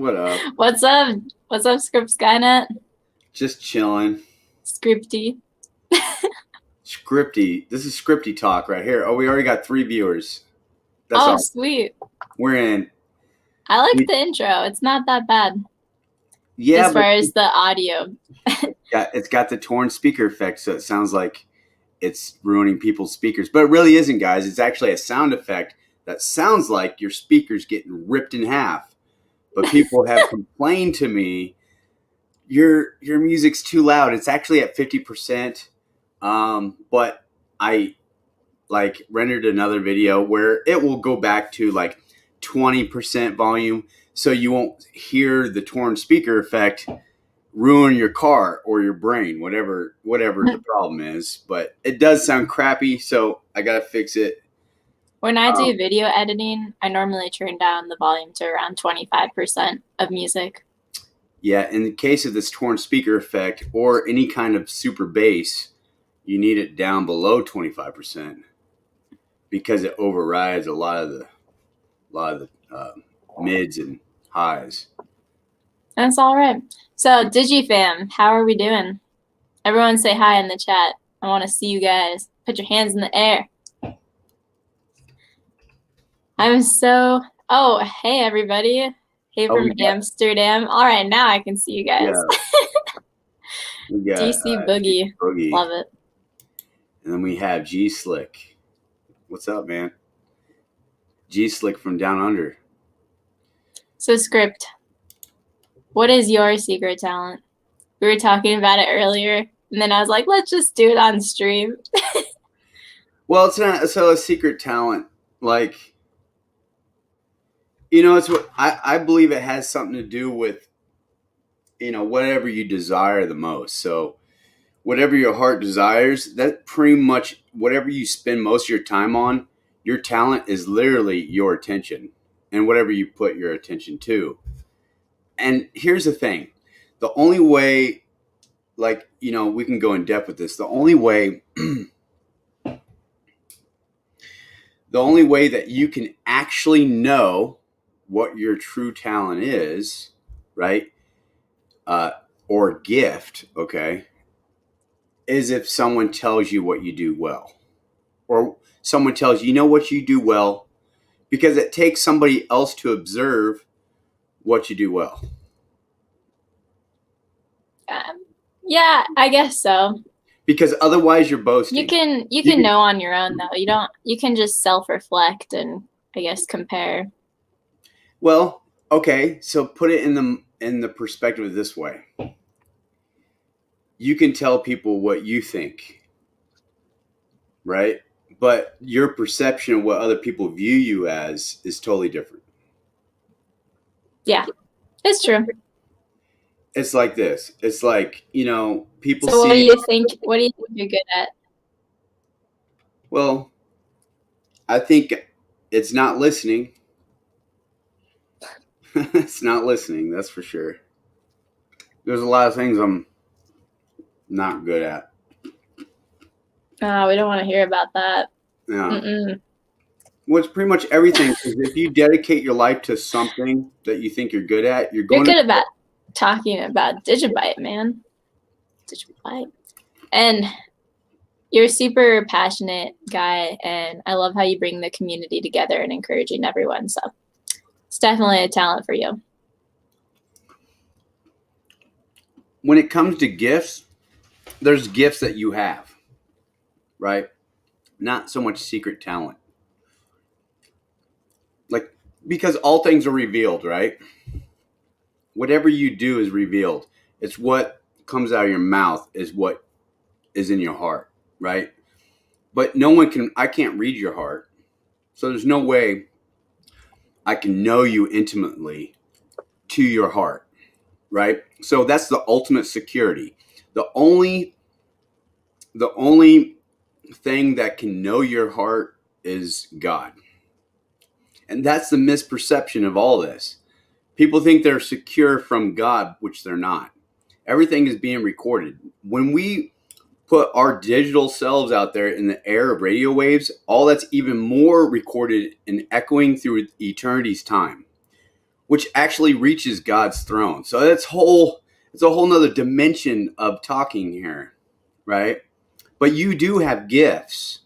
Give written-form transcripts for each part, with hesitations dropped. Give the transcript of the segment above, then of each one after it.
What up? What's up? What's up, Script Skynet? Just chilling. Scripty. Scripty. This is Scripty talk right here. Oh, we already got 3 viewers. That's Oh, all. sweet. We're in. I like the intro. It's not that bad Yeah, as far as the audio. yeah, it's got the torn speaker effect, so it sounds like it's ruining people's speakers. But it really isn't, guys. It's actually a sound effect that sounds like your speaker's getting ripped in half. But people have complained to me, your music's too loud. It's actually at 50%. But I rendered another video where it will go back to like 20% volume, so you won't hear the torn speaker effect ruin your car or your brain, whatever the problem is. But it does sound crappy, so I gotta fix it. When I do video editing, I normally turn down the volume to around 25% of music. Yeah, in the case of this torn speaker effect or any kind of super bass, you need it down below 25% because it overrides a lot of the mids and highs. That's all right. So, DigiFam, how are we doing? Everyone say hi in the chat. I want to see you guys. Put your hands in the air. Oh, hey, everybody. Hey from Amsterdam. All right, now I can see you guys. Yeah. DC Boogie. Love it. And then we have G Slick. What's up, man? G Slick from down under. So, Script, what is your secret talent? We were talking about it earlier, and then I was like, let's just do it on stream. Well, it's not a secret talent. Like, it's what I believe it has something to do with, whatever you desire the most. So whatever your heart desires, that pretty much whatever you spend most of your time on, your talent is literally your attention and whatever you put your attention to. And here's the thing. The only way, we can go in depth with this. The only way that you can actually know what your true talent is, right? Or gift, okay, is if someone tells you what you do well. Or someone tells you, what you do well, because it takes somebody else to observe what you do well. Yeah, I guess so. Because otherwise you're boasting. You can know on your own though. You can just self-reflect and I guess compare. Well, okay, so put it in the perspective of this way. You can tell people what you think, right? But your perception of what other people view you as is totally different. Yeah, it's true. It's like this. It's like, people so see... what do you think you're good at? Well, I think it's not listening. It's not listening, that's for sure. There's a lot of things I'm not good at. Oh, we don't want to hear about that. No. Well, it's pretty much everything. Because if you dedicate your life to something that you think you're good at, you're good about talking about DigiByte, man. DigiByte. And you're a super passionate guy, and I love how you bring the community together and encouraging everyone. So it's definitely a talent for you. When it comes to gifts, there's gifts that you have, right? Not so much secret talent. Because all things are revealed, right? Whatever you do is revealed. It's what comes out of your mouth is what is in your heart, right? But I can't read your heart. So there's no way I can know you intimately to your heart, right? So that's the ultimate security. The only thing that can know your heart is God. And that's the misperception of all this. People think they're secure from God, which they're not. Everything is being recorded. When we put our digital selves out there in the air of radio waves, all that's even more recorded and echoing through eternity's time. which actually reaches God's throne. So it's a whole nother dimension of talking here, right? But you do have gifts,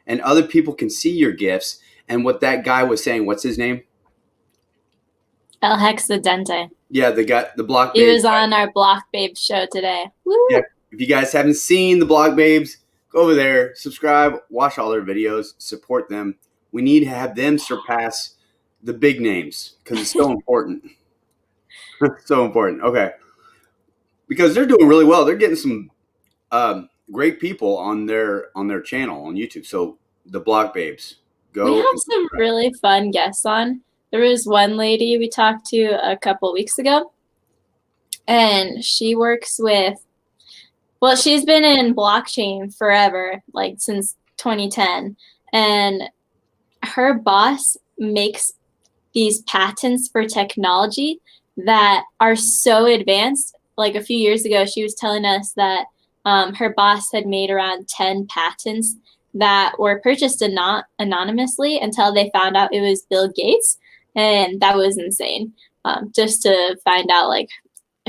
and other people can see your gifts. And what that guy was saying, what's his name? El Hexadente. Yeah, the Block He Babes. was on our Block Babe show today. Woo! Yeah, if you guys haven't seen the Block Babes, go over there, subscribe, watch all their videos, support them. We need to have them surpass the big names because it's so important. So important. Okay, because they're doing really well. They're getting some great people on their channel on YouTube. So the Block Babes, go. We have some really fun guests on. There was one lady we talked to a couple weeks ago, and she works with, well, she's been in blockchain forever, like since 2010, and her boss makes these patents for technology that are so advanced. Like a few years ago, she was telling us that her boss had made around 10 patents that were purchased anonymously until they found out it was Bill Gates. And that was insane. Just to find out, like,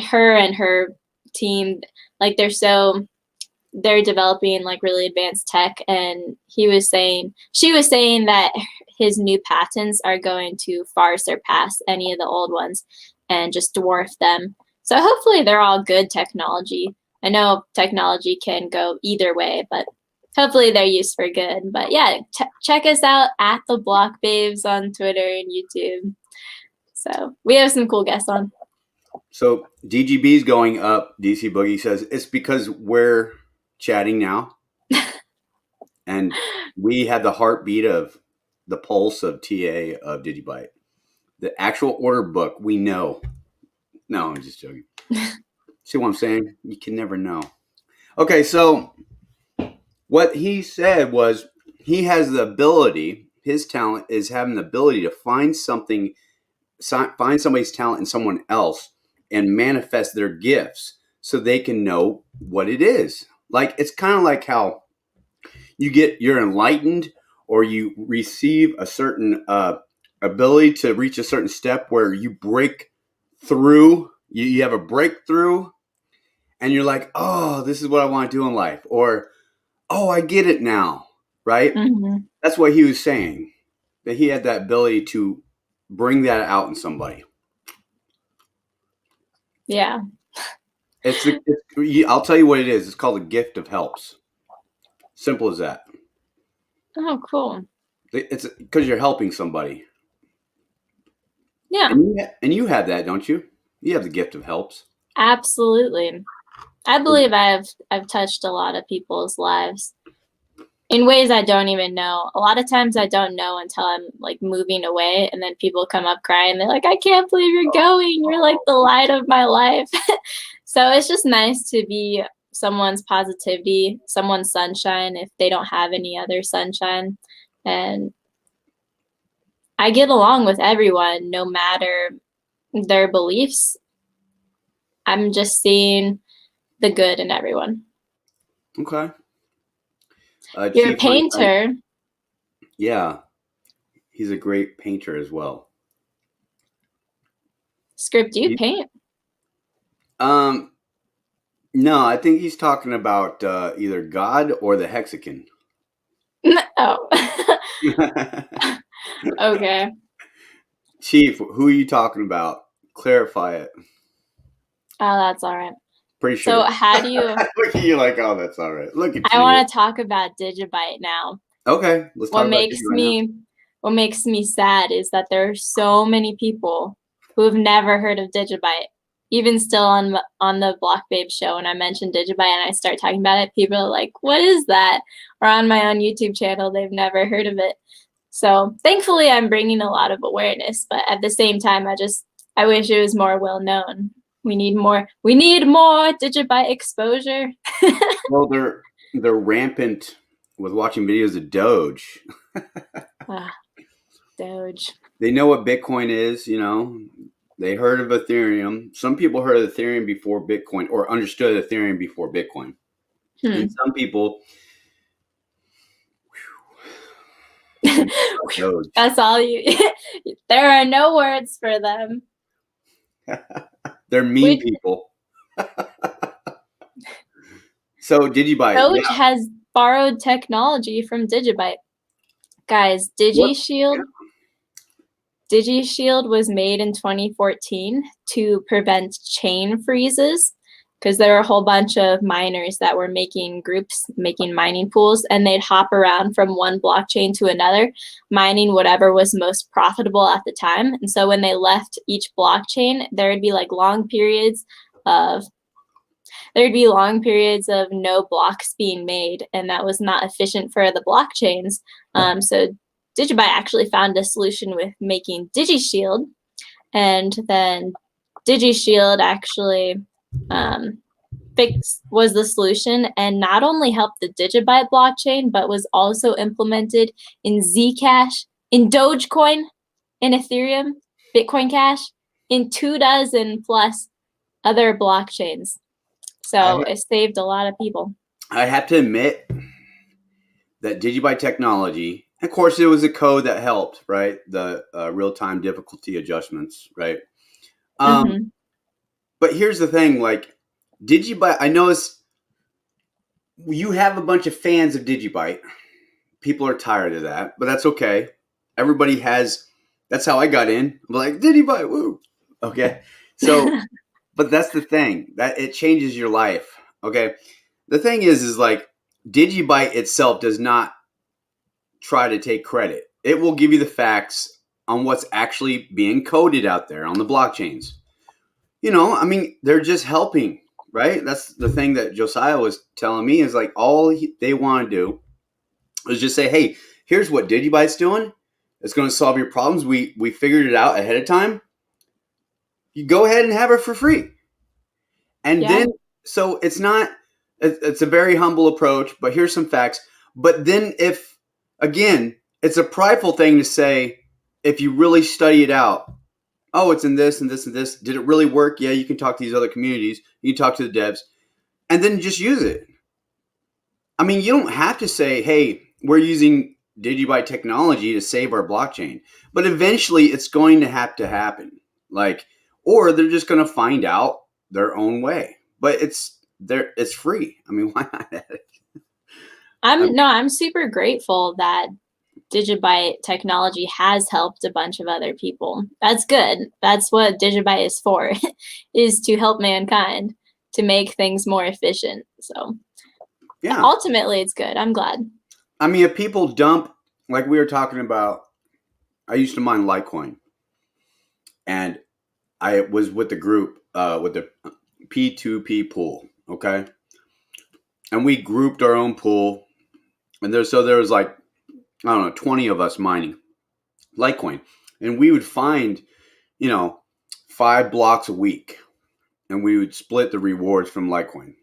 her and her team, like, they're developing like really advanced tech. And she was saying that his new patents are going to far surpass any of the old ones and just dwarf them. So hopefully they're all good technology. I know technology can go either way, but hopefully they're used for good. But yeah, check us out at the Block Babes on Twitter and YouTube. So we have some cool guests on. So DGB's going up. DC Boogie says it's because we're chatting now, and we have the heartbeat of the pulse of TA of DigiByte. The actual order book, we know. No, I'm just joking. See what I'm saying? You can never know. Okay, so what he said was he has the ability, his talent is having the ability to find somebody's talent in someone else and manifest their gifts so they can know what it is. Like, it's kind of like how you're enlightened or you receive a certain ability to reach a certain step where you break through, you have a breakthrough, and you're like, oh, this is what I want to do in life. Or, oh, I get it now, right? Mm-hmm. That's what he was saying, that he had that ability to bring that out in somebody. Yeah. I'll tell you what it is. It's called a gift of helps. Simple as that. Oh, cool. It's because you're helping somebody. Yeah. And you have that, don't you? You have the gift of helps. Absolutely. I believe I've touched a lot of people's lives in ways I don't even know. A lot of times I don't know until I'm like moving away, and then people come up crying. They're like, I can't believe you're going. You're like the light of my life. So it's just nice to be someone's positivity, someone's sunshine if they don't have any other sunshine. And I get along with everyone no matter their beliefs. I'm just seeing the good in everyone. Okay. You're a painter. Yeah. He's a great painter as well. Script, do you paint? No, I think he's talking about either God or the hexagon. Oh. Okay. Chief, who are you talking about? Clarify it. Oh, that's all right. Pretty sure. So how do you... Look at you like, oh, that's all right. Look at you. I want to talk about DigiByte now. Okay, let's talk about DigiByte now. What makes me sad is that there are so many people who have never heard of DigiByte. Even still on the Block Babe show, when I mention DigiByte and I start talking about it, people are like, what is that? Or on my own YouTube channel, they've never heard of it. So thankfully, I'm bringing a lot of awareness, but at the same time, I wish it was more well known. We need more DigiByte exposure. Well, they're rampant with watching videos of Doge. Doge. They know what Bitcoin is, you know. They heard of Ethereum. Some people heard of Ethereum before Bitcoin or understood Ethereum before Bitcoin. And some people... That's all you... There are no words for them. They're mean Which people. So DigiByte, Doge yeah. has borrowed technology from DigiByte. Guys, What? DigiShield was made in 2014 to prevent chain freezes because there were a whole bunch of miners that were making groups, making mining pools, and they'd hop around from one blockchain to another, mining whatever was most profitable at the time. And so when they left each blockchain, there'd be like long periods of no blocks being made, and that was not efficient for the blockchains. So DigiByte actually found a solution with making DigiShield, and then DigiShield actually was the solution and not only helped the DigiByte blockchain, but was also implemented in Zcash, in Dogecoin, in Ethereum, Bitcoin Cash, in 24 plus other blockchains. So it saved a lot of people. I have to admit that DigiByte technology, of course, it was a code that helped, right? The real-time difficulty adjustments, right? But here's the thing, like DigiByte, I notice you have a bunch of fans of DigiByte. People are tired of that, but that's okay. Everybody has, that's how I got in. I'm like, DigiByte, woo. Okay. So, but that's the thing, that it changes your life. Okay. The thing is like DigiByte itself does not try to take credit. It will give you the facts on what's actually being coded out there on the blockchains. You know, I mean, they're just helping, right? That's the thing that Josiah was telling me is like all they want to do is just say, hey, here's what DigiByte's doing. It's going to solve your problems. We figured it out ahead of time. You go ahead and have it for free. And then, so it's not, it's a very humble approach, but here's some facts. But then if, again, it's a prideful thing to say, if you really study it out, oh, it's in this and this and this. Did it really work? Yeah, you can talk to these other communities. You can talk to the devs and then just use it. I mean, you don't have to say, hey, we're using DigiByte technology to save our blockchain. But eventually it's going to have to happen. Like, or they're just going to find out their own way. But it's free. I mean, why not? I'm super grateful that DigiByte technology has helped a bunch of other people. That's good. That's what DigiByte is for, is to help mankind to make things more efficient. So yeah, ultimately it's good. I'm glad. I mean, if people dump, like we were talking about, I used to mine Litecoin, and I was with the group, with the P2P pool, okay? And we grouped our own pool, and there was like, I don't know, 20 of us mining Litecoin. And we would find, 5 blocks a week, and we would split the rewards from Litecoin.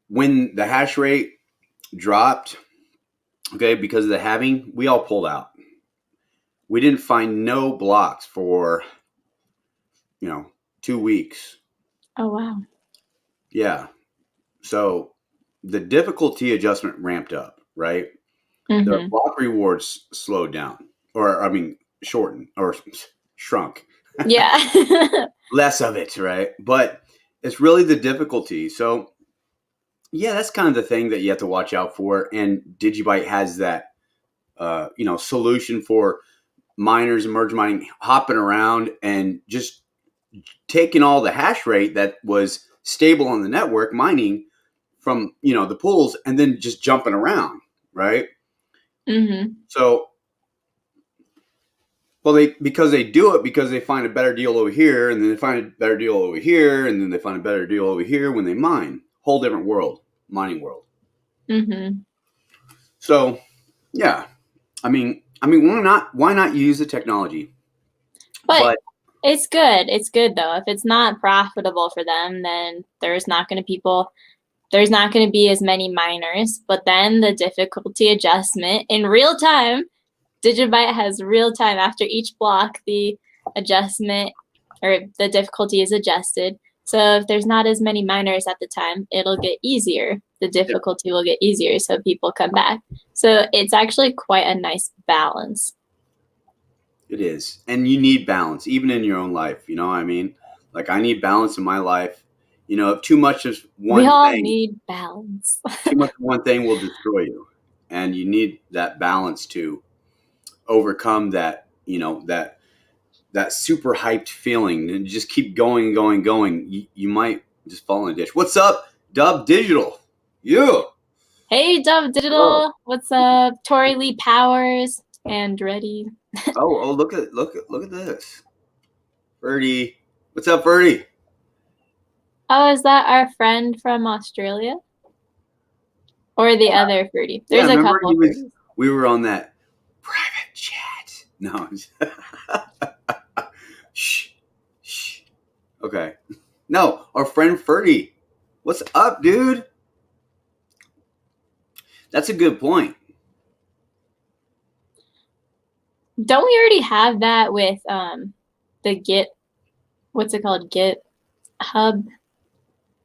When the hash rate dropped, okay, because of the halving, we all pulled out. We didn't find no blocks for, 2 weeks. Oh, wow. Yeah. So the difficulty adjustment ramped up, right? Mm-hmm. The block rewards slowed down, or I mean, shortened or shrunk. Yeah. Less of it, right? But it's really the difficulty. So yeah, that's kind of the thing that you have to watch out for. And DigiByte has that, solution for miners and merge mining hopping around and just taking all the hash rate that was stable on the network mining from, the pools and then just jumping around, right? Mm-hmm. So, well, because they find a better deal over here, and then they find a better deal over here, and then they find a better deal over here when they mine. Whole different world, mining world. Mm-hmm. So, yeah, I mean, why not use the technology? But it's good. It's good though. If it's not profitable for them, then there's not going to be as many miners. But then the difficulty adjustment in real time, DigiByte has real time after each block, the adjustment or the difficulty is adjusted. So if there's not as many miners at the time, it'll get easier. The difficulty will get easier, so people come back. So it's actually quite a nice balance. It is. And you need balance, even in your own life. You know what I mean? Like, I need balance in my life. You know, if too much of We one all thing, need balance. too much of one thing will destroy you. And you need that balance to overcome that, you know, that super hyped feeling and just keep going and going and going. You might just fall in a ditch. What's up, Dub Digital? You. Hey, Dove Hello. Digital. What's up? Tori Lee Powers and Ready. Oh, look at this. Ferdy. What's up, Ferdy? Oh, is that our friend from Australia? Or the other Ferdy? Yeah, There's a remember couple of Ferdies. we were on that private chat. No. Shh. Shh. Okay. No, our friend Ferdy. What's up, dude? That's a good point. Don't we already have that with the Git? What's it called? GitHub?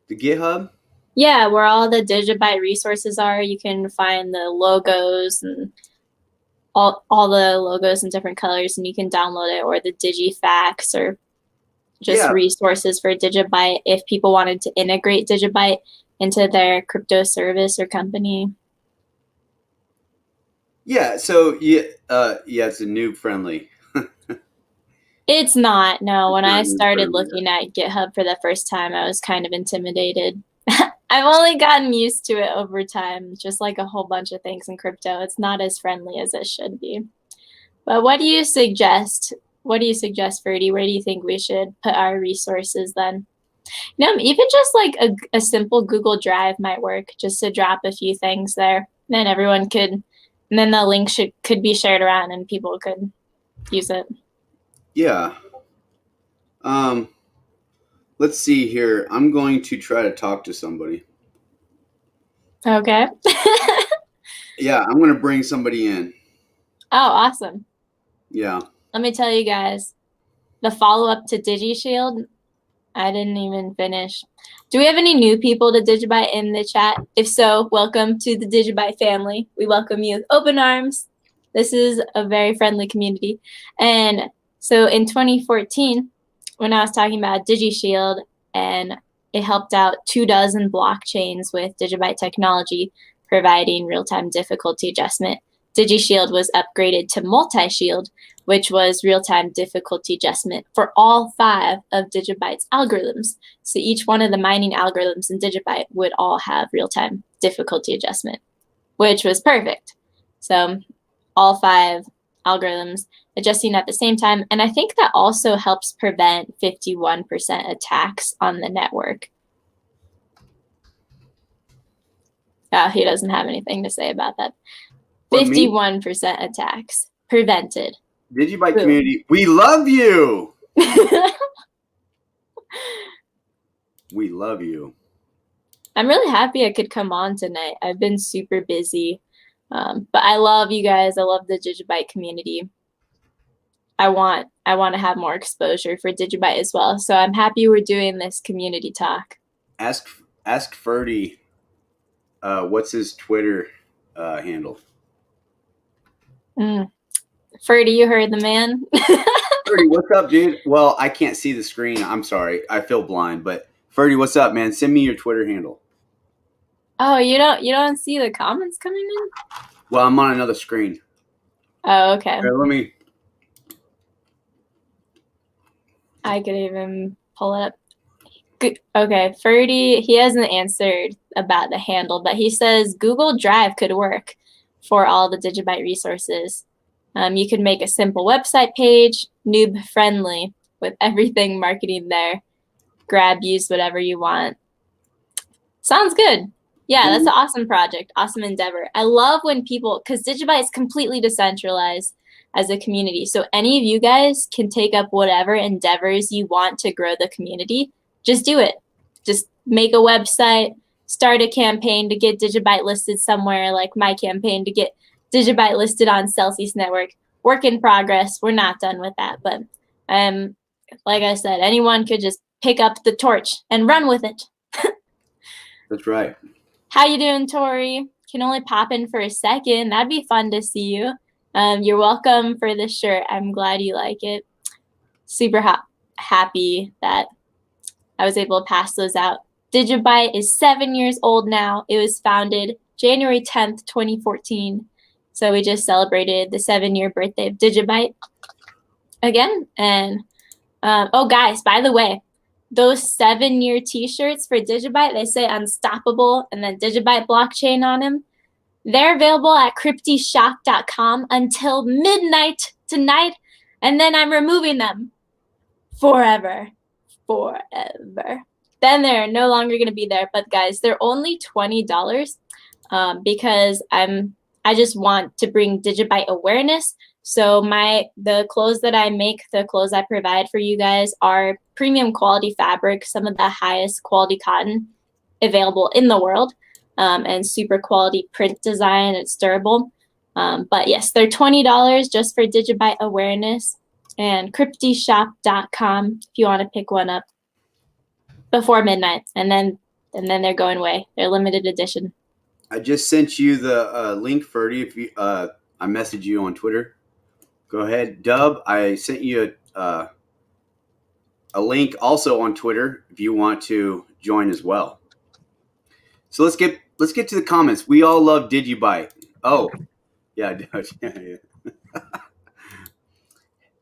The GitHub? Yeah, where all the DigiByte resources are. You can find the logos and all the logos in different colors, and you can download it, or the DigiFacts, or just resources for DigiByte if people wanted to integrate DigiByte into their crypto service or company. Yeah, so yeah, it's a noob friendly. It's not. No, when I started friendly, looking at GitHub for the first time, I was kind of intimidated. I've only gotten used to it over time, just like a whole bunch of things in crypto. It's not as friendly as it should be. But what do you suggest? What do you suggest, Ferdy? Where do you think we should put our resources then? No, even just like a simple Google Drive might work, just to drop a few things there. Then everyone could, and then the link could be shared around and people could use it. Yeah. Let's see here. I'm going to try to talk to somebody. Okay. Yeah, I'm going to bring somebody in. Oh, awesome. Yeah. Let me tell you guys, the follow-up to DigiShield, I didn't even finish. Do we have any new people to DigiByte in the chat? If so, welcome to the DigiByte family. We welcome you with open arms. This is a very friendly community. And so in 2014, when I was talking about DigiShield, and it helped out 24 blockchains with DigiByte technology, providing real-time difficulty adjustment, DigiShield was upgraded to multi-shield, which was real-time difficulty adjustment for all 5 of DigiByte's algorithms. So each one of the mining algorithms in DigiByte would all have real-time difficulty adjustment, which was perfect. So all 5 algorithms adjusting at the same time. And I think that also helps prevent 51% attacks on the network. He doesn't have anything to say about that. 51% attacks prevented. DigiByte community, we love you. We love you. I'm really happy I could come on tonight. I've been super busy, but I love you guys. I love the DigiByte community. I want to have more exposure for DigiByte as well. So I'm happy we're doing this community talk. Ask Ferdy, what's his Twitter handle? Ferdy, you heard the man. Ferdy, what's up, dude? Well, I can't see the screen. I'm sorry. I feel blind. But Ferdy, what's up, man? Send me your Twitter handle. Oh, you don't see the comments coming in? Well, I'm on another screen. Oh, okay. Here, let me. I could even pull it up. Good. Okay, Ferdy, he hasn't answered about the handle, but he says Google Drive could work for all the DigiByte resources. You could make a simple website page, noob friendly, with everything marketing there. Grab, use whatever you want. Sounds good. Yeah, that's an awesome project, awesome endeavor. I love when people, because DigiByte is completely decentralized as a community. So any of you guys can take up whatever endeavors you want to grow the community. Just do it. Just make a website, start a campaign to get DigiByte listed somewhere, like my campaign to get DigiByte listed on Celsius Network. Work in progress. We're not done with that. But like I said, anyone could just pick up the torch and run with it. That's right. How you doing, Tori? Can only pop in for a second. That'd be fun to see you. You're welcome for the shirt. I'm glad you like it. Super happy that I was able to pass those out. DigiByte is 7 years old now. It was founded January 10th, 2014. So we just celebrated the 7-year birthday of DigiByte again. And oh, guys, by the way, those 7-year t-shirts for DigiByte, they say unstoppable and then DigiByte blockchain on them. They're available at cryptyshop.com until midnight tonight. And then I'm removing them forever. Then they're no longer going to be there. But guys, they're only $20 because I just want to bring DigiByte awareness. So the clothes that I make, the clothes I provide for you guys are premium quality fabric, some of the highest quality cotton available in the world, and super quality print design. It's durable. But yes, they're $20 just for DigiByte awareness. And cryptyshop.com if you want to pick one up before midnight, and then they're going away. They're limited edition. I just sent you the link, Ferdy. If you, I messaged you on Twitter. Go ahead, Dub. I sent you a link also on Twitter if you want to join as well. So let's get to the comments. We all love DigiByte. Oh, yeah.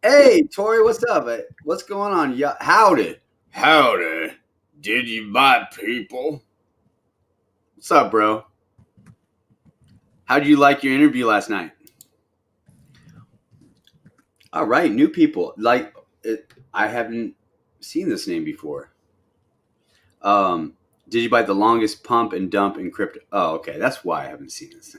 Hey, Tori, what's up? What's going on? Yeah, howdy, DigiByte people. What's up, bro? How did you like your interview last night? All right, new people. Like it, I haven't seen this name before. DigiByte, the longest pump and dump in crypto. Oh, okay, that's why I haven't seen this.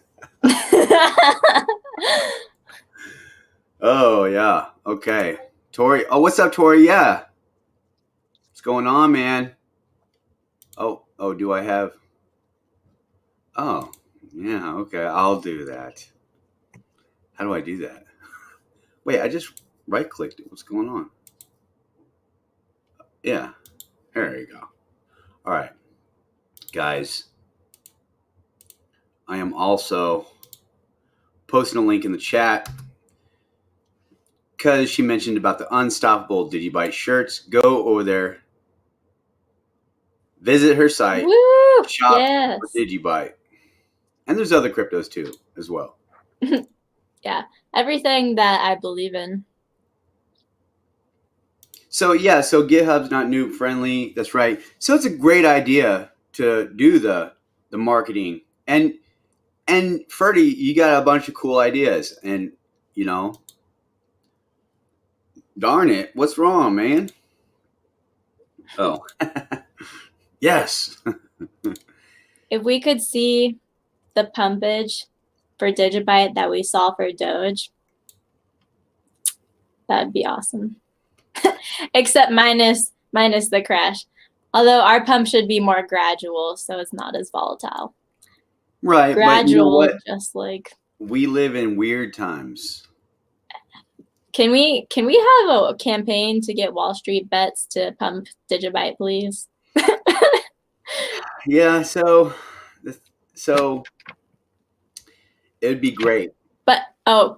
Oh yeah, okay. Tori, oh, what's up, Tori? Yeah, what's going on, man? Oh, do I have? Oh, yeah, okay, I'll do that. How do I do that? Wait, I just right-clicked it. What's going on? Yeah, there you go. All right, guys. I am also posting a link in the chat because she mentioned about the unstoppable DigiByte shirts. Go over there, visit her site, Woo! shop Yes. for DigiByte, and there's other cryptos too as well. Yeah, everything that I believe in. So yeah, so GitHub's not noob friendly. That's right. So it's a great idea to do the marketing and Ferdy, you got a bunch of cool ideas, and darn it, what's wrong, man? Oh, yes. If we could see the pumpage for DigiByte that we saw for Doge, that'd be awesome. Except minus the crash. Although our pump should be more gradual, so it's not as volatile. Right, gradual, but you know what? Just like we live in weird times. Can we have a campaign to get Wall Street bets to pump DigiByte, please? Yeah, so it would be great. But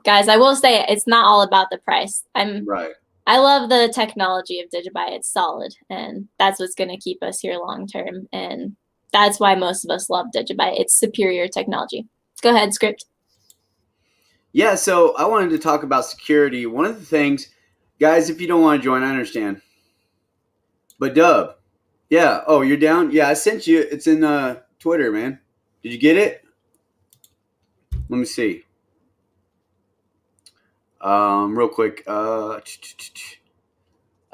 guys, I will say it's not all about the price. Right. I love the technology of DigiByte. It's solid, and that's what's going to keep us here long term. And that's why most of us love DigiByte. It's superior technology. Go ahead, Script. Yeah, so I wanted to talk about security. One of the things, guys, if you don't want to join, I understand. But Dub, yeah. Oh, you're down? Yeah, I sent you. It's in Twitter, man. Did you get it? Let me see. Real quick. I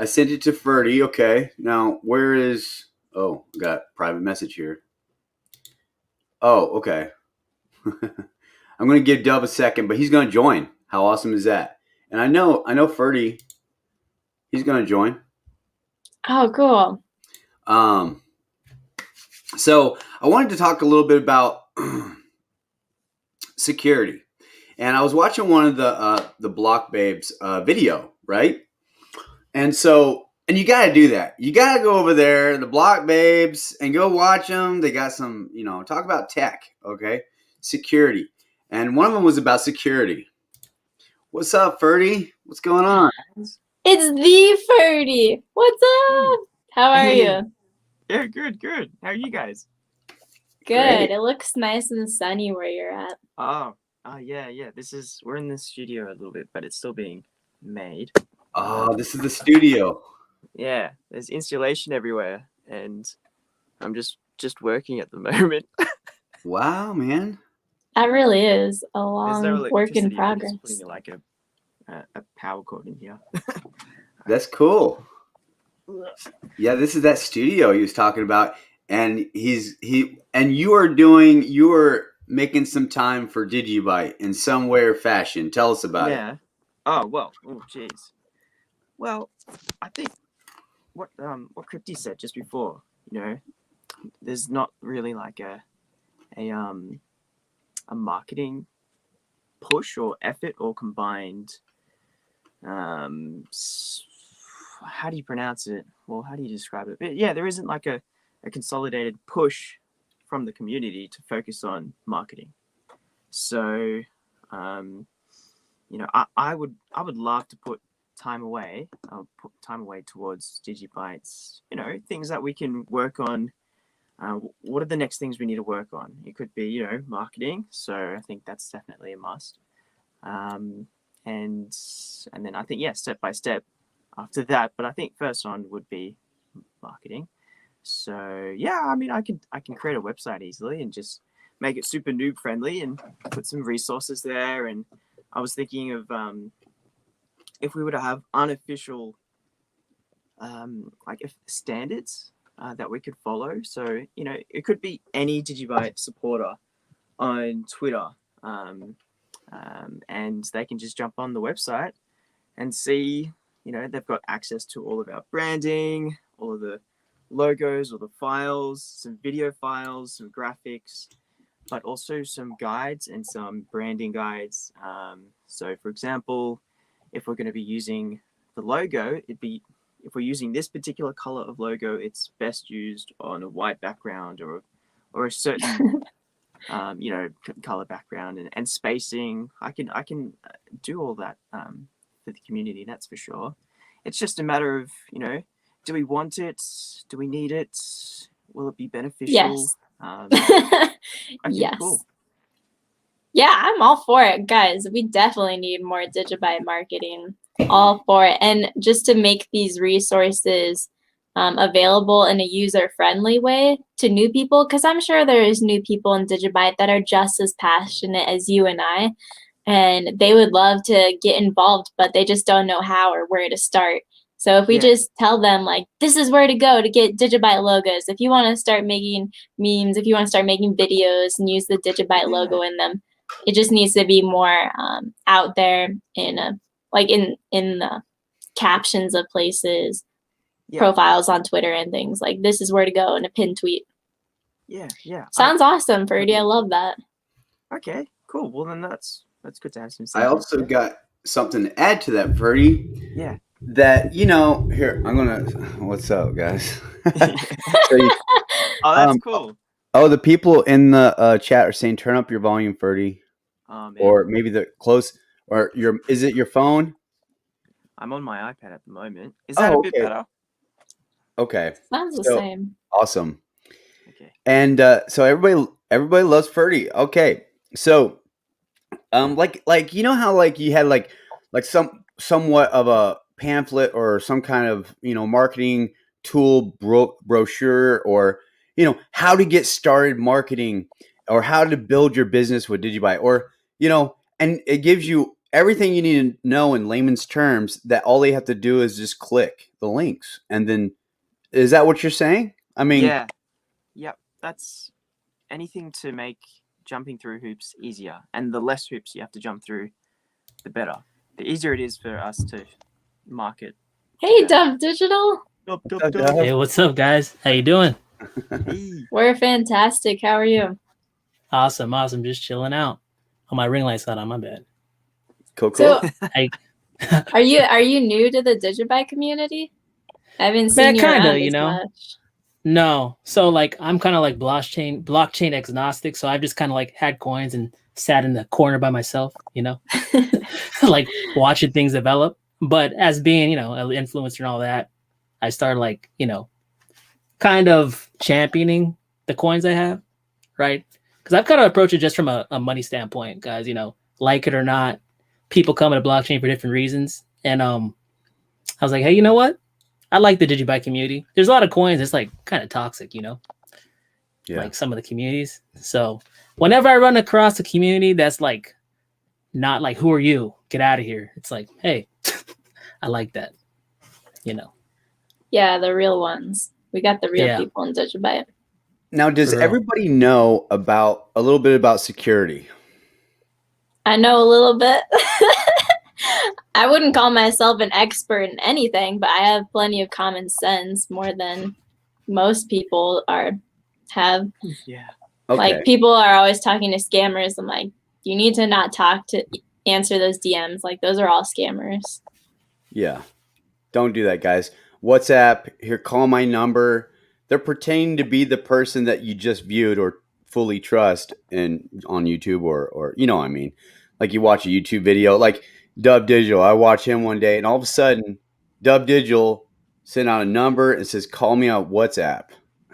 sent it to Ferdy. Okay. Now, where is... Oh, got private message here. Oh, okay. I'm going to give Dub a second, but he's going to join. How awesome is that? And I know Ferdy, he's going to join. Oh, cool. So I wanted to talk a little bit about security. And I was watching one of the Block Babes video, right? And you got to do that. You got to go over there, the Block Babes, and go watch them. They got some, talk about tech, okay? Security. And one of them was about security. What's up, Ferdy? What's going on? It's the Ferdy. What's up? How are you? Yeah, good. How are you guys? Good. Great. It looks nice and sunny where you're at. Yeah. We're in the studio a little bit, but it's still being made. Oh, this is the studio. Yeah, there's installation everywhere, and I'm just working at the moment. Wow, man. That really is a There's long no work in electricity. We're progress. just putting like a power cord in here. That's cool. Yeah, this is that studio he was talking about, and you are making some time for DigiByte in some way or fashion. Tell us about it. Yeah. Oh, jeez. Well, I think what Crypty said just before, there's not really like a marketing push or effort or combined how do you pronounce it? Well, how do you describe it? But yeah, there isn't like a consolidated push from the community to focus on marketing. So I would love to put time away. I'll put time away towards DigiBytes, things that we can work on. What are the next things we need to work on? It could be, marketing. So I think that's definitely a must. And then I think, yeah, step by step after that. But I think first on would be marketing. So yeah, I mean, I can create a website easily and just make it super noob friendly and put some resources there. And I was thinking of if we were to have unofficial standards that we could follow. So, it could be any DigiByte supporter on Twitter, and they can just jump on the website and see, they've got access to all of our branding, all of the logos or the files, some video files, some graphics, but also some guides and some branding guides. So, for example, if we're going to be using the logo, if we're using this particular color of logo, it's best used on a white background or a certain color background and spacing. I can do all that for the community, that's for sure. It's just a matter of, do we want it? Do we need it? Will it be beneficial? Yes. Okay, yes. Cool. Yeah, I'm all for it, guys. We definitely need more DigiByte marketing. All for it. And just to make these resources available in a user-friendly way to new people, because I'm sure there's new people in DigiByte that are just as passionate as you and I, and they would love to get involved, but they just don't know how or where to start. So if we just tell them, like, this is where to go to get DigiByte logos, if you want to start making memes, if you want to start making videos and use the DigiByte logo in them, it just needs to be more out there in the captions of places, profiles on Twitter and things. Like, this is where to go in a pinned tweet. Yeah. Sounds awesome, Ferdy. I love that. Okay, cool. Well, then that's good to have some. I also got something to add to that, Ferdy. Yeah. That here I'm gonna. What's up, guys? Oh, that's cool. Oh, the people in the chat are saying turn up your volume, Ferdy. Or maybe the close or is it your phone? I'm on my iPad at the moment. Is that a bit better? Okay. Sounds the same. Awesome. Okay. And so everybody loves Ferdy. Okay. So like you know how like you had like somewhat of a pamphlet or some kind of marketing tool brochure or how to get started marketing or how to build your business with DigiByte or and it gives you everything you need to know in layman's terms that all they have to do is just click the links. And then is that what you're saying? I mean, Yep. That's anything to make jumping through hoops easier, and the less hoops you have to jump through, the better. The easier it is for us to market. Hey, Dumb Digital. Hey, what's up, guys? How you doing? We're fantastic. How are you? Awesome. Just chilling out. Oh, my ring light's not on. My bad. Cool. So, are you new to the DigiByte community? I haven't seen you around as much. No. So like I'm kind of like blockchain agnostic. So I've just kind of like had coins and sat in the corner by myself, like watching things develop. But as being, an influencer and all that, I started like, kind of championing the coins I have, right? Because I've kind of approached it just from a money standpoint, guys. Like it or not, people come into blockchain for different reasons. And I was like, hey, you know what? I like the DigiByte community. There's a lot of coins. It's like kind of toxic, like some of the communities. So whenever I run across a community that's like not like, who are you? Get out of here. It's like, hey, I like that, Yeah, the real ones. We got the real Yeah. people in DigiByte. Now, does For real. everybody know about a little bit about security? I know a little bit. I wouldn't call myself an expert in anything, but I have plenty of common sense, more than most people have. Yeah. Okay. Like, people are always talking to scammers. I'm like, you need to not answer those DMs. Like, those are all scammers. Yeah. Don't do that, guys. WhatsApp, here, call my number. They're pretending to be the person that you just viewed or fully trust on YouTube or you know what I mean. Like you watch a YouTube video, like Dub Digital. I watch him one day and all of a sudden Dub Digital sent out a number and says, call me on WhatsApp.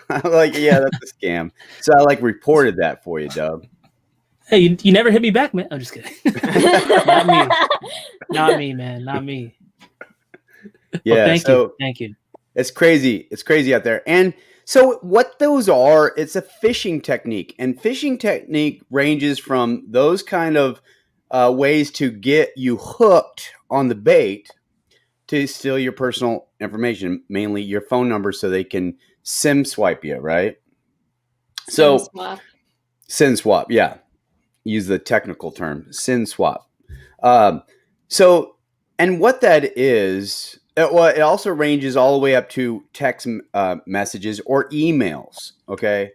I'm like, yeah, that's a scam. So I like reported that for you, Dub. Hey, you never hit me back, man. I'm just kidding. Not me. Not me, man. Not me. Yeah. Thank you. Thank you. It's crazy. It's crazy out there. And so what those are, it's a phishing technique. And phishing technique ranges from those kind of ways to get you hooked on the bait to steal your personal information, mainly your phone number, so they can SIM swipe you, right? So SIM swap, yeah. Use the technical term, SIM swap. So, and what that is, it also ranges all the way up to text messages or emails, okay?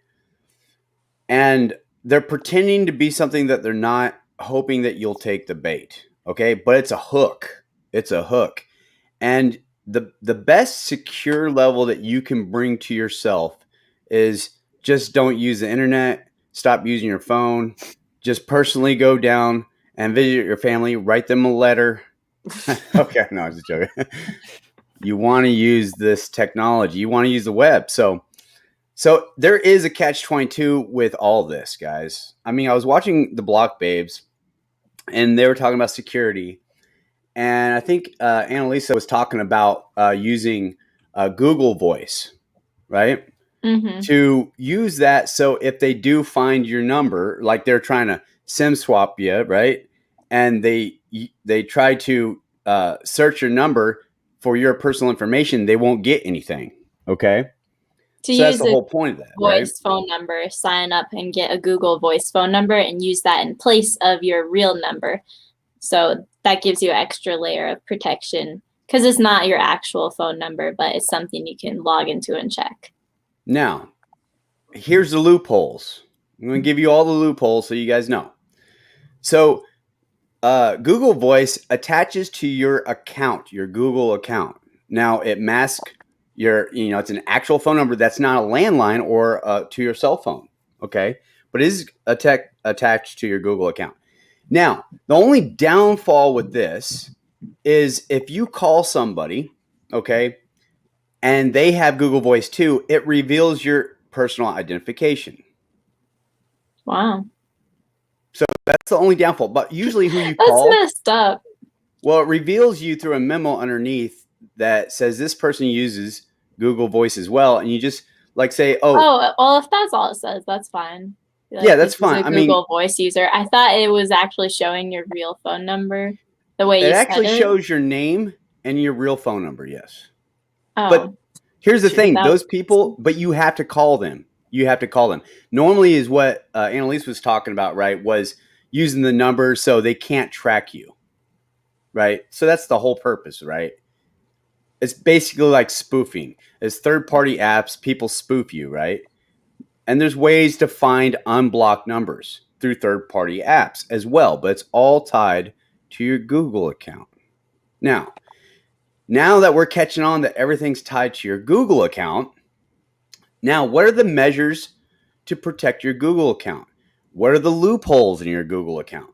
And they're pretending to be something that they're not, hoping that you'll take the bait, okay? But it's a hook. It's a hook. And the best secure level that you can bring to yourself is just don't use the internet, stop using your phone, just personally go down and visit your family, write them a letter. Okay, no, I'm just joking. You want to use this technology. You want to use the web. So there is a catch-22 with all this, guys. I mean, I was watching the Block Babes, and they were talking about security. And I think Annalisa was talking about using Google Voice, right? Mm-hmm. To use that, so if they do find your number, like they're trying to SIM swap you, right? And they try to search your number for your personal information, they won't get anything. Okay, So that's the whole point of that, right? Voice phone number, sign up and get a Google Voice phone number and use that in place of your real number. So that gives you an extra layer of protection because it's not your actual phone number, but it's something you can log into and check. Now, here's the loopholes. I'm going to give you all the loopholes so you guys know. So Google Voice attaches to your account, your Google account. Now, it masks it's an actual phone number that's not a landline or to your cell phone, okay? But it is attached to your Google account. Now, the only downfall with this is if you call somebody, okay, and they have Google Voice too, it reveals your personal identification. Wow. So that's the only downfall. But usually who you That's call... That's messed up. Well, it reveals you through a memo underneath that says this person uses Google Voice as well. And you just like say, well, if that's all it says, that's fine. Like, yeah, that's fine. I mean, Google Voice user. I thought it was actually showing your real phone number the way you said it. It actually shows your name and your real phone number, yes. Oh. But here's the thing. Those people, but you have to call them. You have to call them. Normally is what Annalise was talking about, right, was using the number so they can't track you, right? So that's the whole purpose, right? It's basically like spoofing. As third-party apps, people spoof you, right? And there's ways to find unblocked numbers through third-party apps as well, but it's all tied to your Google account. Now that we're catching on that everything's tied to your Google account, Now, what are the measures to protect your Google account? What are the loopholes in your Google account?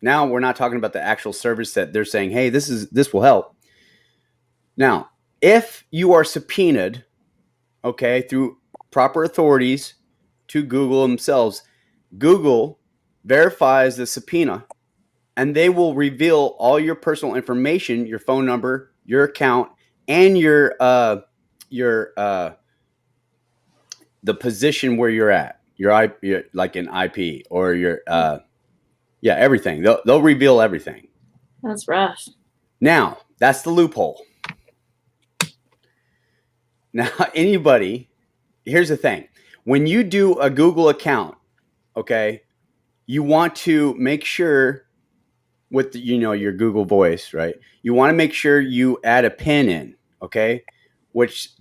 Now, we're not talking about the actual service that they're saying, hey, this will help. Now, if you are subpoenaed, okay, through proper authorities to Google themselves, Google verifies the subpoena and they will reveal all your personal information, your phone number, your account, and your the position where you're at, your like an IP or your everything. They'll reveal everything. That's rough. Now, that's the loophole. Now, here's the thing. When you do a Google account, okay, you want to make sure with your Google Voice, right? You want to make sure you add a PIN in, okay, which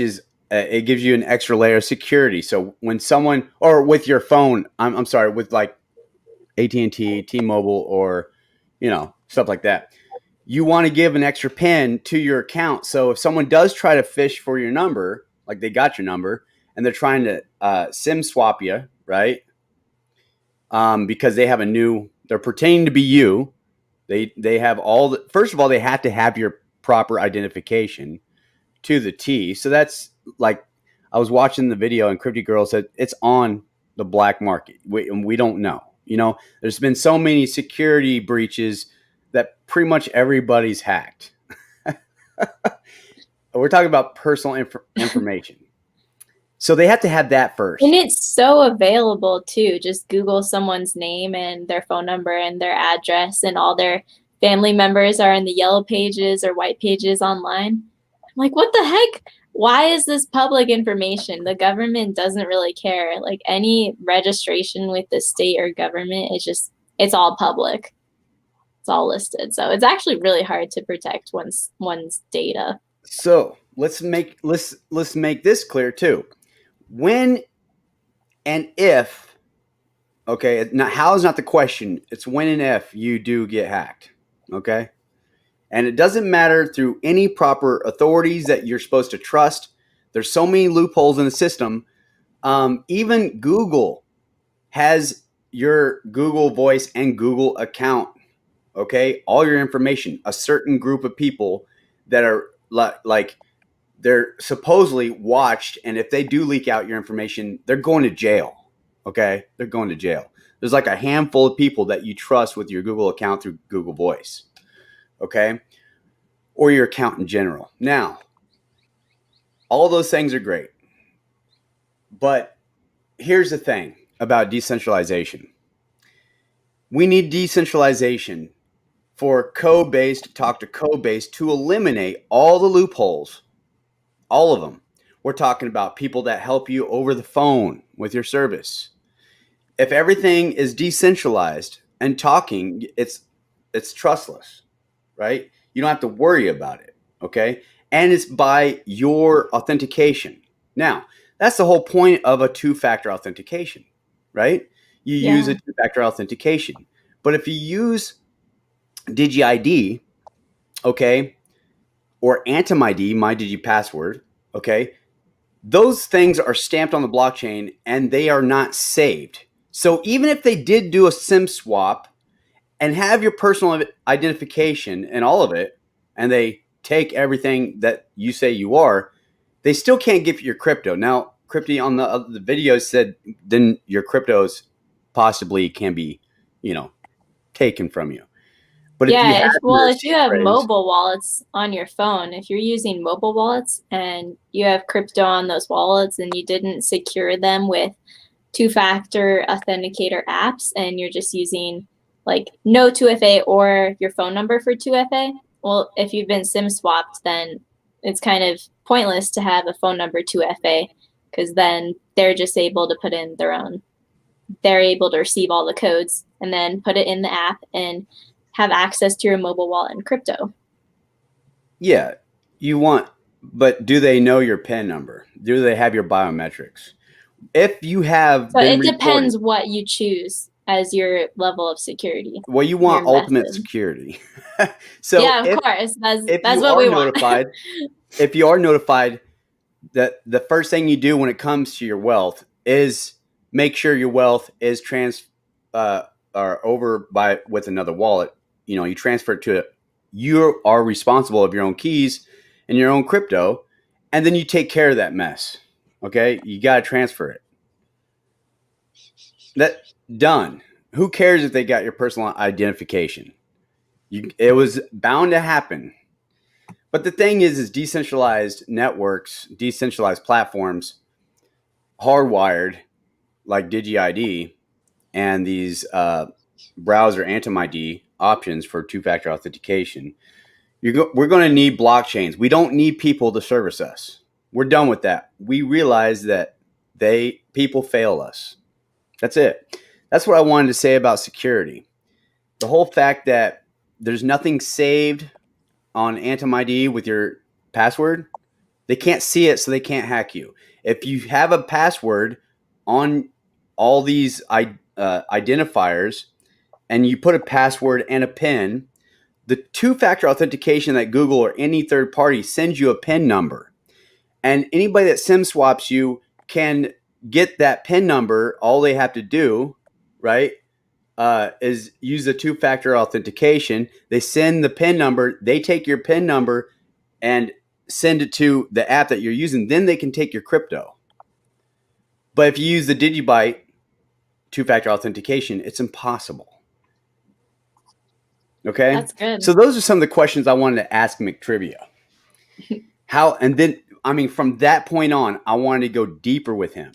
is it gives you an extra layer of security. So when someone, or with your phone, I'm sorry, with like AT&T, T-Mobile, or stuff like that, you want to give an extra PIN to your account. So if someone does try to fish for your number, like they got your number and they're trying to SIM swap you, right? Because they have they're pretending to be you. They have first of all, they have to have your proper identification to the T. So that's like, I was watching the video and Crypty Girl said it's on the black market. We don't know. There's been so many security breaches that pretty much everybody's hacked. We're talking about personal information. So they have to have that first. And it's so available too. Just Google someone's name and their phone number and their address, and all their family members are in the yellow pages or white pages online. I'm like, what the heck? Why is this public information? The government doesn't really care. Like any registration with the state or government, it's all public. It's all listed. So it's actually really hard to protect one's data. So let's make this clear too. When and if, okay, now how is not the question. It's when and if you do get hacked, okay? And it doesn't matter through any proper authorities that you're supposed to trust. There's so many loopholes in the system. Even Google has your Google Voice and Google account, okay? All your information. A certain group of people that are like they're supposedly watched, and if they do leak out your information, they're going to jail, okay? They're going to jail. There's like a handful of people that you trust with your Google account through Google Voice, okay? Or your account in general. Now, all those things are great. But here's the thing about decentralization. We need decentralization for code-based, talk to code-based to eliminate all the loopholes, all of them. We're talking about people that help you over the phone with your service. If everything is decentralized and talking, it's trustless, right? You don't have to worry about it, okay? And it's by your authentication. Now, that's the whole point of a two-factor authentication, right? You use a two-factor authentication. But if you use DigiID, okay, or AntimID, my DigiPassword, okay, those things are stamped on the blockchain and they are not saved. So even if they did do a SIM swap and have your personal identification and all of it, and they take everything that you say you are, they still can't get your crypto. Now, Crypty on the video said then your cryptos possibly can be, taken from you. But if you have mobile wallets on your phone, if you're using mobile wallets and you have crypto on those wallets and you didn't secure them with two-factor authenticator apps and you're just using like no 2FA or your phone number for 2FA, well, if you've been SIM swapped, then it's kind of pointless to have a phone number 2FA, because then they're just able to put in their own. They're able to receive all the codes and then put it in the app and have access to your mobile wallet and crypto. Yeah, but do they know your PIN number? Do they have your biometrics? If you have, so it depends what you choose as your level of security. Well, you want ultimate security. So yeah, of course, that's if what we want. If you are notified, the first thing you do when it comes to your wealth is make sure your wealth is or over by with another wallet. You know, you transfer it to it. You are responsible of your own keys and your own crypto, and then you take care of that mess. Okay, you got to transfer it. That done. Who cares if they got your personal identification? It was bound to happen. But the thing is decentralized networks, decentralized platforms, hardwired like DigiID and these browser anti-ID options for two-factor authentication. We're going to need blockchains. We don't need people to service us. We're done with that. We realize that people fail us. That's it. That's what I wanted to say about security. The whole fact that there's nothing saved on anti-ID with your password, they can't see it, so they can't hack you. If you have a password on all these identifiers and you put a password and a PIN, the two-factor authentication that Google or any third party sends you a PIN number. And anybody that SIM swaps you can get that PIN number. All they have to do, right, is use the two-factor authentication. They send the PIN number. They take your PIN number and send it to the app that you're using. Then they can take your crypto. But if you use the DigiByte two-factor authentication, it's impossible. Okay? That's good. So those are some of the questions I wanted to ask McTrivia. From that point on, I wanted to go deeper with him.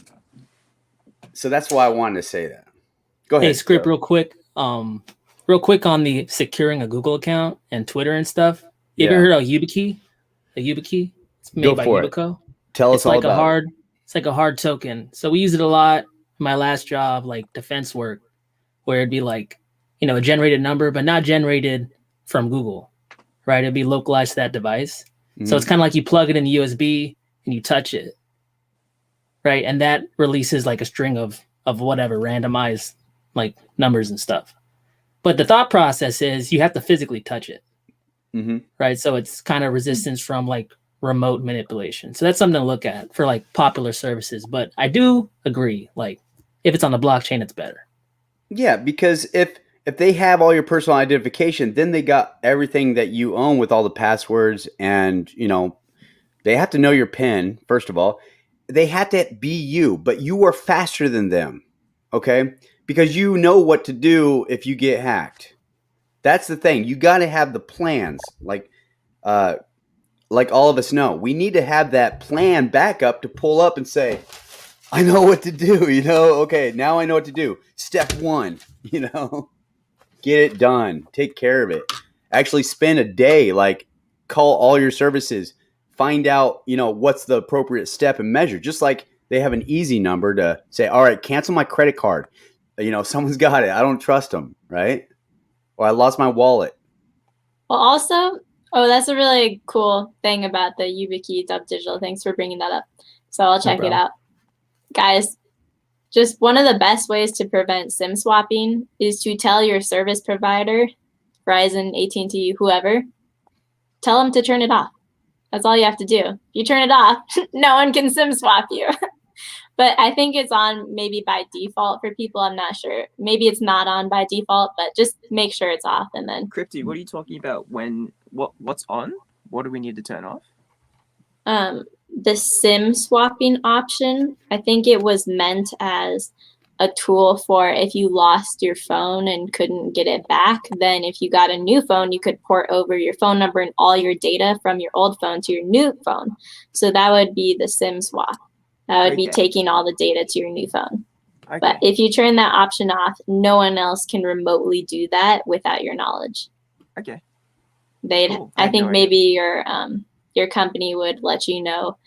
So that's why I wanted to say that. Go ahead. Hey, Script, real quick on the securing a Google account and Twitter and stuff. You ever heard of YubiKey? A YubiKey? It's made by Yubico. Tell us all about it. It's like a hard token. So we use it a lot in my last job, like defense work, where it'd be like, a generated number, but not generated from Google, right? It'd be localized to that device. Mm-hmm. So it's kind of like you plug it in the USB and you touch it, right? And that releases like a string of whatever, randomized like numbers and stuff. But the thought process is you have to physically touch it, right? So it's kind of resistance from like remote manipulation. So that's something to look at for like popular services. But I do agree, like if it's on the blockchain, it's better. Yeah, because if they have all your personal identification, then they got everything that you own with all the passwords, and they have to know your PIN. First of all, they have to be you, but you are faster than them, okay? Because you know what to do if you get hacked. That's the thing. You got to have the plans, like all of us know. We need to have that plan backup to pull up and say, I know what to do, Okay, now I know what to do. Step 1, Get it done. Take care of it. Actually spend a day, like call all your services, find out, what's the appropriate step and measure. Just like they have an easy number to say, all right, cancel my credit card. Someone's got it. I don't trust them, right? Or I lost my wallet. Well, also, that's a really cool thing about the YubiKey Digital. Thanks for bringing that up. So I'll check it out. Guys, just one of the best ways to prevent SIM swapping is to tell your service provider, Verizon, AT&T, whoever, tell them to turn it off. That's all you have to do. If you turn it off, no one can SIM swap you. But I think it's on maybe by default for people. I'm not sure. Maybe it's not on by default, but just make sure it's off and then. Crypty, what are you talking about? What's on? What do we need to turn off? The SIM swapping option, I think it was meant as a tool for if you lost your phone and couldn't get it back, then if you got a new phone, you could port over your phone number and all your data from your old phone to your new phone. So that would be the SIM swap. That would be taking all the data to your new phone. Okay. But if you turn that option off, no one else can remotely do that without your knowledge. Okay. Cool. I think maybe your company would let you know,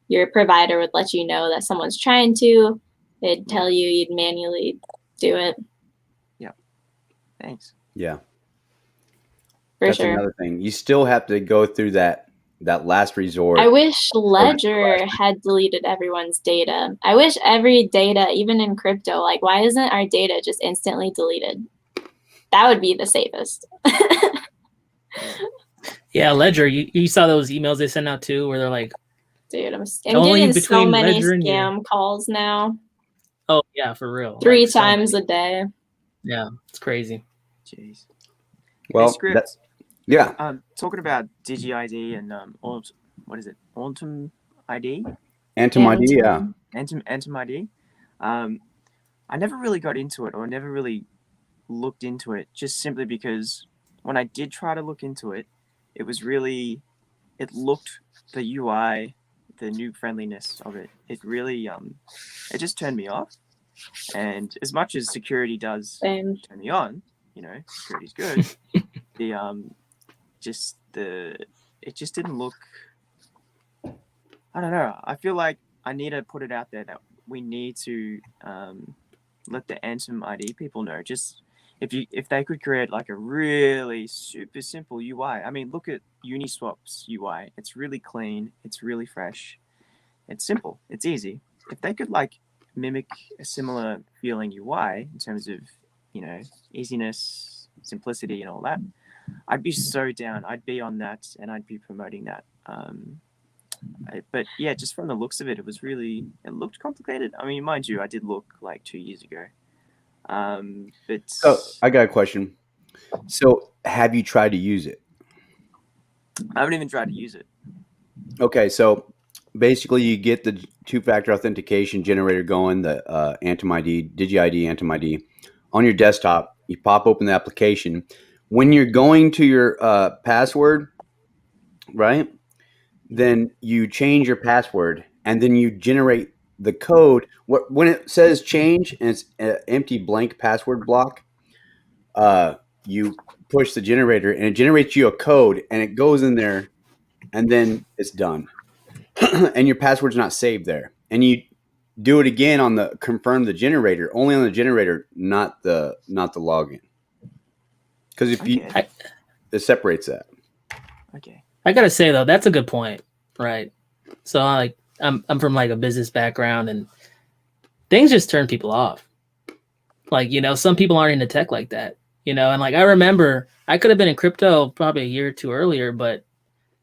your provider would let you know that someone's trying to. They'd tell you, you'd manually do it. Yeah. Thanks. Yeah. That's another thing. You still have to go through that last resort. I wish Ledger had deleted everyone's data. I wish every data, even in crypto, like why isn't our data just instantly deleted? That would be the safest. Yeah, Ledger, you saw those emails they sent out too, where they're like, Dude, I'm Only getting so between many Ledger and you. scam calls now. Oh yeah, for real. 3 Like, so times many. a day. Yeah, it's crazy. Jeez. Well, Hey, Script. yeah. Talking about DigiID and what is it? Autumn ID? Antum ID, yeah. Antum ID. I never really got into it, or never really looked into it, just simply because when I did try to look into it, it looked, the UI, the new friendliness of it, it really it just turned me off. And as much as security does Same. turn me on, security's good. the it just didn't look. I don't know. I feel like I need to put it out there that we need to let the Antum ID people know. Just if they could create like a really super simple UI. I mean, look at Uniswap's UI. It's really clean. It's really fresh. It's simple. It's easy. If they could like mimic a similar feeling UI in terms of easiness, simplicity, and all that, I'd be so down. I'd be on that, and I'd be promoting that. But yeah, just from the looks of it, it looked complicated. I mean, mind you, I did look like 2 years ago. But So I got a question. So have you tried to use it? I haven't even tried to use it. Okay, so basically you get the two-factor authentication generator going, the Antum ID, DigiID, Antum ID on your desktop. You pop open the application. When you're going to your password, right? Then you change your password, and then you generate the code. When it says change and it's an empty blank password block, you push the generator, and it generates you a code, and it goes in there, and then it's done. And your password's not saved there. And you do it again on the confirm the generator, only on the generator, not the login. Because if it separates that. Okay. I gotta say though, that's a good point, right? So I'm from like a business background, and things just turn people off. Like, some people aren't into tech like that, and like I remember I could have been in crypto probably a year or two earlier, but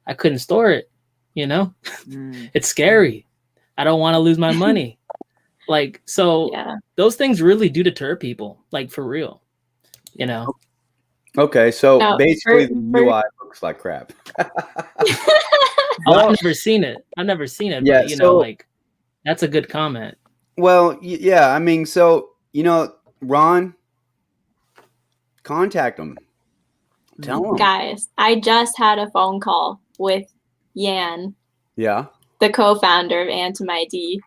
I couldn't store it, It's scary. I don't want to lose my money. Like, so those things really do deter people, like for real, Okay, so basically the UI looks like crap. I've never seen it. Yeah, but so, like that's a good comment. Well, yeah, I mean, so Ron, contact them. Tell them. Guys, I just had a phone call with Yan. Yeah. The co-founder of Antum ID.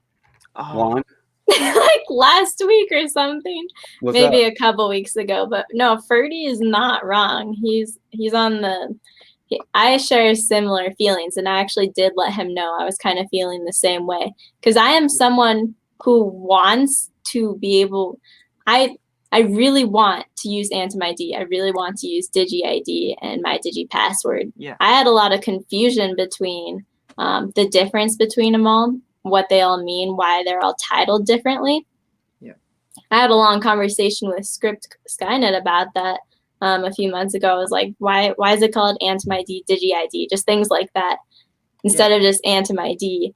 Juan? Like last week or something. What's maybe up? a couple weeks ago. But no, Ferdy is not wrong. He's on I share similar feelings, and I actually did let him know I was kind of feeling the same way, because I am someone who wants to be able. I really want to use Antum ID. I really want to use DigiID and my DigiPassword. Yeah. I had a lot of confusion between the difference between them all, what they all mean, why they're all titled differently. Yeah. I had a long conversation with Script Skynet about that a few months ago. I was like, why is it called Antum ID, DigiID? Just things like that instead of just Antum ID.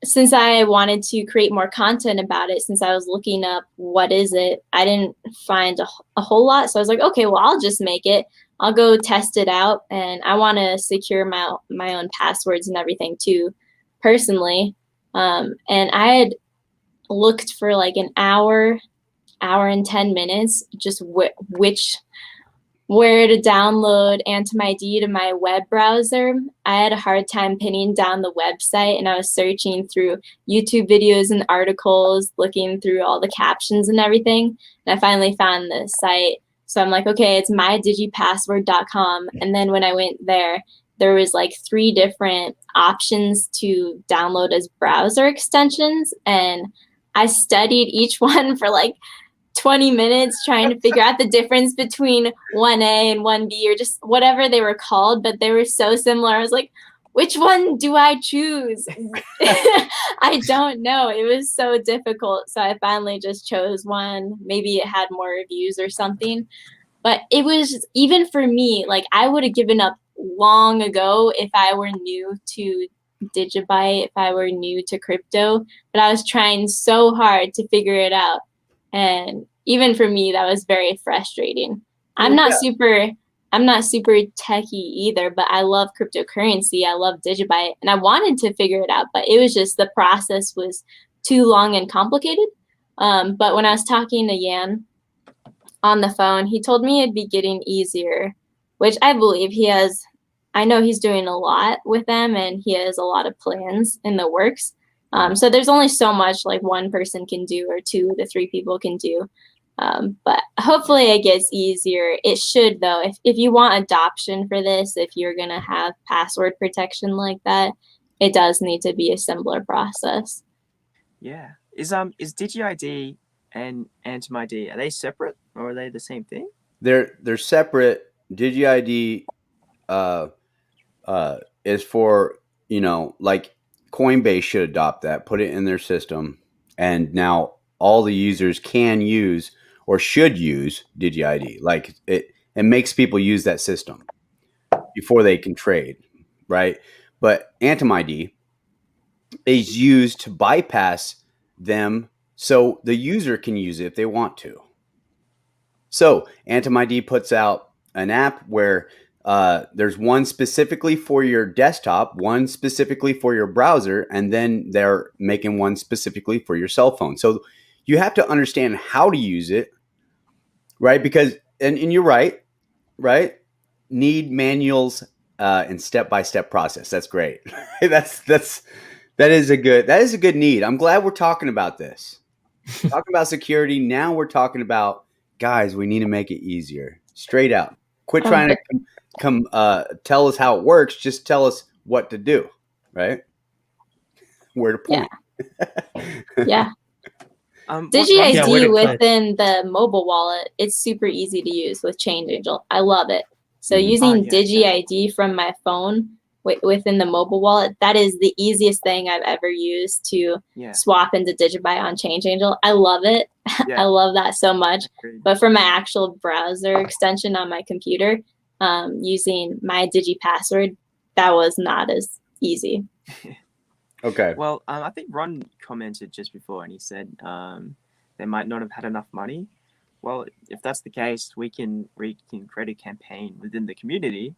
Since I wanted to create more content about it, since I was looking up what is it, I didn't find a whole lot. So I was like, okay, well, I'll just make it. I'll go test it out, and I want to secure my own passwords and everything too, personally. And I had looked for like an hour and 10 minutes, just where to download Antum ID to my web browser. I had a hard time pinning down the website, and I was searching through YouTube videos and articles, looking through all the captions and everything. And I finally found the site. So I'm like, okay, it's mydigipassword.com. And then when I went there was like 3 different options to download as browser extensions. And I studied each one for like 20 minutes trying to figure out the difference between 1A and 1B, or just whatever they were called, but they were so similar. I was like, which one do I choose? I don't know. It was so difficult. So I finally just chose one. Maybe it had more reviews or something. But it was, even for me, like I would have given up long ago if I were new to DigiByte, if I were new to crypto, but I was trying so hard to figure it out. And even for me, that was very frustrating. I'm not super techie either, but I love cryptocurrency. I love DigiByte, and I wanted to figure it out, but it was just the process was too long and complicated. But when I was talking to Yan on the phone, he told me it'd be getting easier, which I believe he has. I know he's doing a lot with them, and he has a lot of plans in the works. So there's only so much like one person can do or 2 to 3 people can do. But hopefully it gets easier. It should, though. If you want adoption for this, if you're going to have password protection like that, it does need to be a simpler process. Yeah. Is DigiID and AntimID, are they separate or are they the same thing? They're separate. DigiID is for, like Coinbase should adopt that, put it in their system, and now all the users can use or should use DigiID. Like it makes people use that system before they can trade, right? But AntimID is used to bypass them so the user can use it if they want to. So AntimID puts out an app where there's one specifically for your desktop, one specifically for your browser, and then they're making one specifically for your cell phone. So you have to understand how to use it, right? Because, and you're right? Need manuals and step-by-step process. That's great. That is a good need. I'm glad we're talking about this. Talking about security. Now we're talking about, guys, we need to make it easier. Straight out. Quit trying to come tell us how it works. Just tell us what to do, right? Where to point. Yeah. DigiID within the mobile wallet, it's super easy to use with ChangeAngel. I love it. So using DigiID from my phone within the mobile wallet, that is the easiest thing I've ever used to swap into DigiByte on ChangeAngel. I love it. I love that so much. But for my actual browser extension on my computer, using my DigiPassword, that was not as easy. Okay. Well, I think Ron commented just before, and he said they might not have had enough money. Well, if that's the case, we can create a campaign within the community,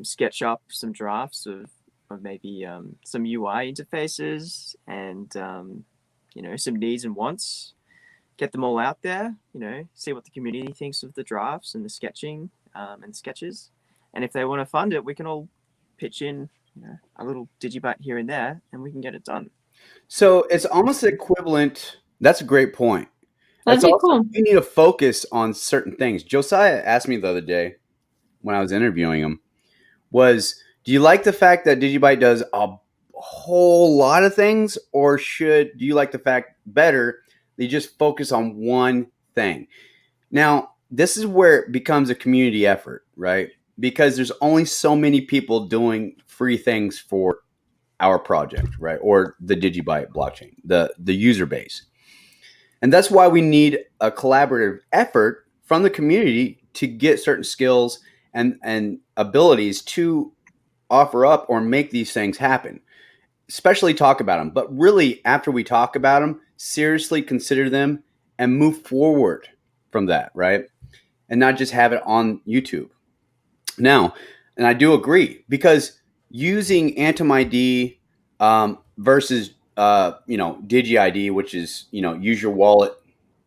sketch up some drafts of maybe some UI interfaces and some needs and wants. Get them all out there. See what the community thinks of the drafts and the sketching and sketches. And if they want to fund it, we can all pitch in a little DigiByte here and there, and we can get it done. So it's almost equivalent. That's a great point. That'd be cool. We need to focus on certain things. Josiah asked me the other day when I was interviewing him, do you like the fact that DigiByte does a whole lot of things, or do you like the fact better they just focus on one thing? Now, this is where it becomes a community effort, right? Because there's only so many people doing free things for our project, right? Or the DigiByte blockchain, the user base. And that's why we need a collaborative effort from the community to get certain skills and abilities to offer up or make these things happen, especially talk about them. But really, after we talk about them, seriously consider them and move forward from that, right? And not just have it on YouTube. Now, and I do agree, because using AntimID versus DigiID, which is use your wallet,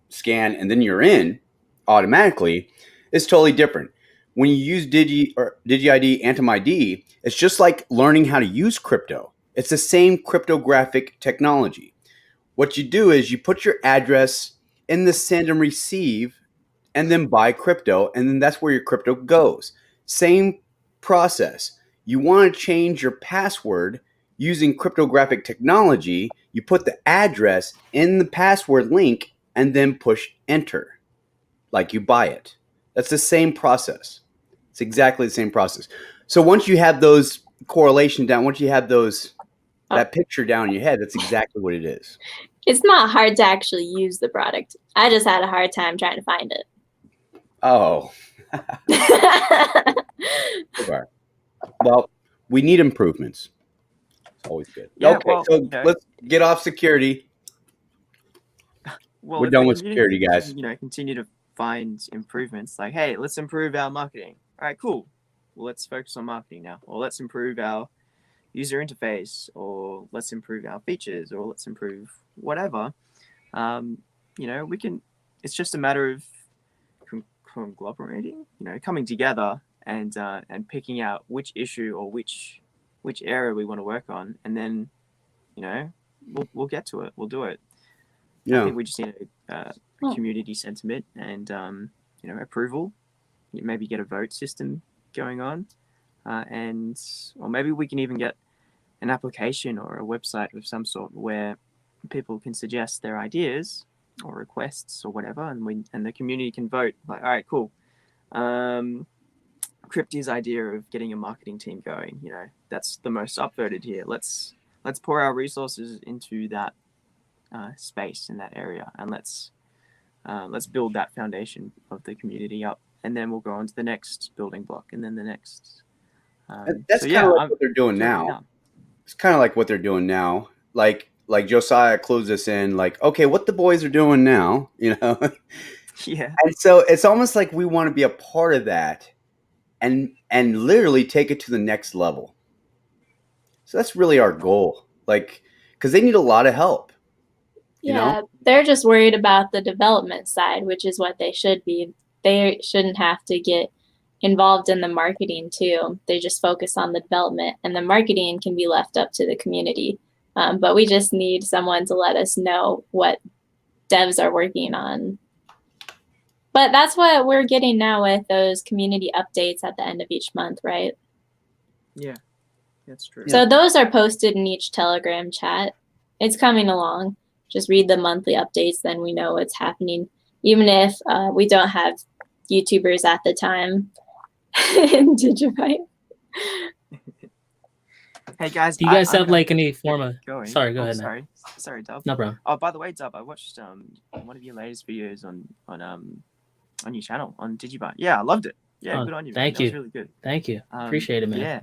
scan, and then you're in automatically, is totally different. When you use DigiID, AntimID, it's just like learning how to use crypto. It's the same cryptographic technology. What you do is you put your address in the send and receive, and then buy crypto, and then that's where your crypto goes. Same process. You want to change your password using cryptographic technology. You put the address in the password link and then push enter, like you buy it. That's the same process. It's exactly the same process. So once you have those correlation down, once you have that picture down in your head, that's exactly what it is. It's not hard to actually use the product. I just had a hard time trying to find it. Oh. Well, we need improvements. It's always good. Yeah, Okay, well, so you know, let's get off security. well, We're if done the with community security, guys. can, continue to find improvements, like, hey, let's improve our marketing. All right, cool. Well, let's focus on marketing now, or let's improve our user interface, or let's improve our features, or let's improve whatever. We can. It's just a matter of conglomerating, coming together and picking out which issue or which area we want to work on, and then we'll get to it. We'll do it. Yeah. I think we just need a community sentiment and approval. Maybe get a vote system going on, or maybe we can even get an application or a website of some sort where people can suggest their ideas or requests or whatever, and the community can vote. Like, all right, cool. Crypty's idea of getting a marketing team going, that's the most upvoted here. Let's pour our resources into that space in that area, and let's build that foundation of the community up, and then we'll go on to the next building block, and then the next. That's kind of like what they're doing now. It's kind of like what they're doing now. Like Josiah clues us in, like, okay, what the boys are doing now, Yeah. And so it's almost like we want to be a part of that, and literally take it to the next level. So that's really our goal, like, because they need a lot of help. Yeah, they're just worried about the development side, which is what they should be. They shouldn't have to get involved in the marketing too. They just focus on the development, and the marketing can be left up to the community. But we just need someone to let us know what devs are working on. But that's what we're getting now with those community updates at the end of each month, right? Yeah, that's true. So those are posted in each Telegram chat. It's coming along. Just read the monthly updates, then we know what's happening. Even if we don't have YouTubers at the time in DigiByte. Hey guys, do you guys have like any form of? Going. Sorry, go ahead. Sorry, Dub. No problem. Oh, by the way, Dub, I watched one of your latest videos on your channel on DigiByte. Yeah, I loved it. Yeah, good on you. Thank man. you. That was really good. Thank you. Appreciate it, man. Yeah,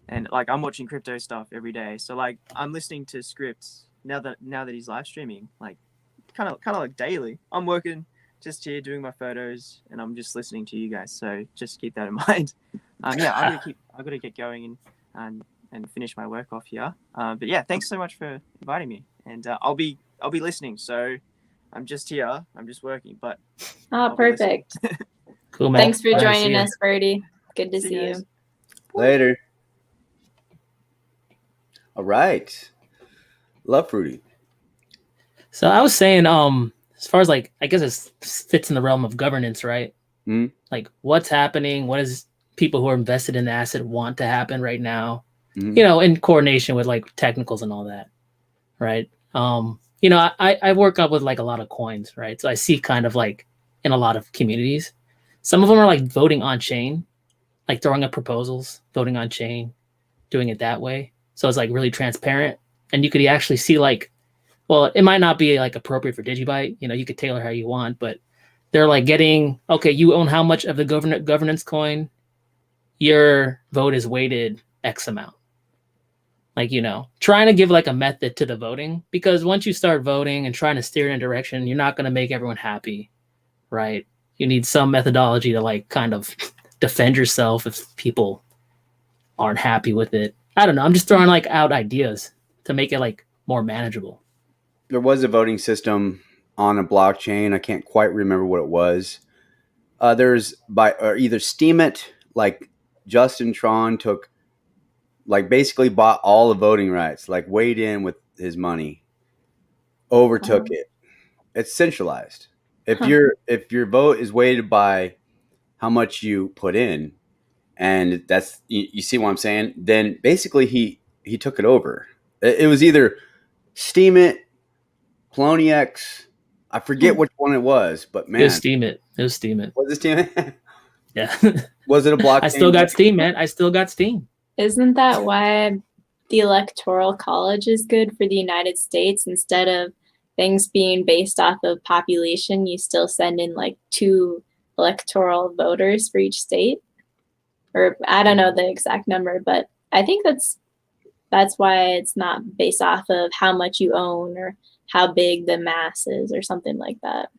and like I'm watching crypto stuff every day, so like I'm listening to scripts now that he's live streaming, like kind of like daily. I'm working just here doing my photos, and I'm just listening to you guys. So just keep that in mind. Yeah, I gotta get going and finish my work off here. But yeah, thanks so much for inviting me, and I'll be listening. So I'm just here. I'm just working, but Perfect. Cool, man. Thanks for joining us, Birdie. Good to see you. Later. All right. Love Fruity. So I was saying, as far as like, I guess it fits in the realm of governance, right? Mm-hmm. Like, what's happening? What does people who are invested in the asset want to happen right now? Mm-hmm. In coordination with like technicals and all that, right? I work up with like a lot of coins, right? So I see kind of like in a lot of communities, some of them are like voting on chain, like throwing up proposals, voting on chain, doing it that way. So it's like really transparent, and you could actually see like, well, it might not be like appropriate for DigiByte. You could tailor how you want, but they're like getting, okay, you own how much of the governance coin, your vote is weighted X amount. Like, trying to give like a method to the voting, because once you start voting and trying to steer in a direction, you're not going to make everyone happy, right? You need some methodology to like kind of defend yourself if people aren't happy with it. I don't know. I'm just throwing like out ideas to make it like more manageable. There was a voting system on a blockchain. I can't quite remember what it was. There's either Steemit, like Justin Tron took, like basically bought all the voting rights, like weighed in with his money, overtook it. It's centralized. If your vote is weighted by how much you put in, and that's, you see what I'm saying, then basically he took it over. It was either Steemit, Poloniex, I forget which one it was, but man, it was Steemit. Was it Steemit? Yeah. Was it a blockchain? I still got Steam, man. I still got Steam. Isn't that why the Electoral College is good for the United States? Instead of things being based off of population, you still send in like 2 electoral voters for each state? or I don't know the exact number, but I think that's why it's not based off of how much you own or how big the mass is or something like that.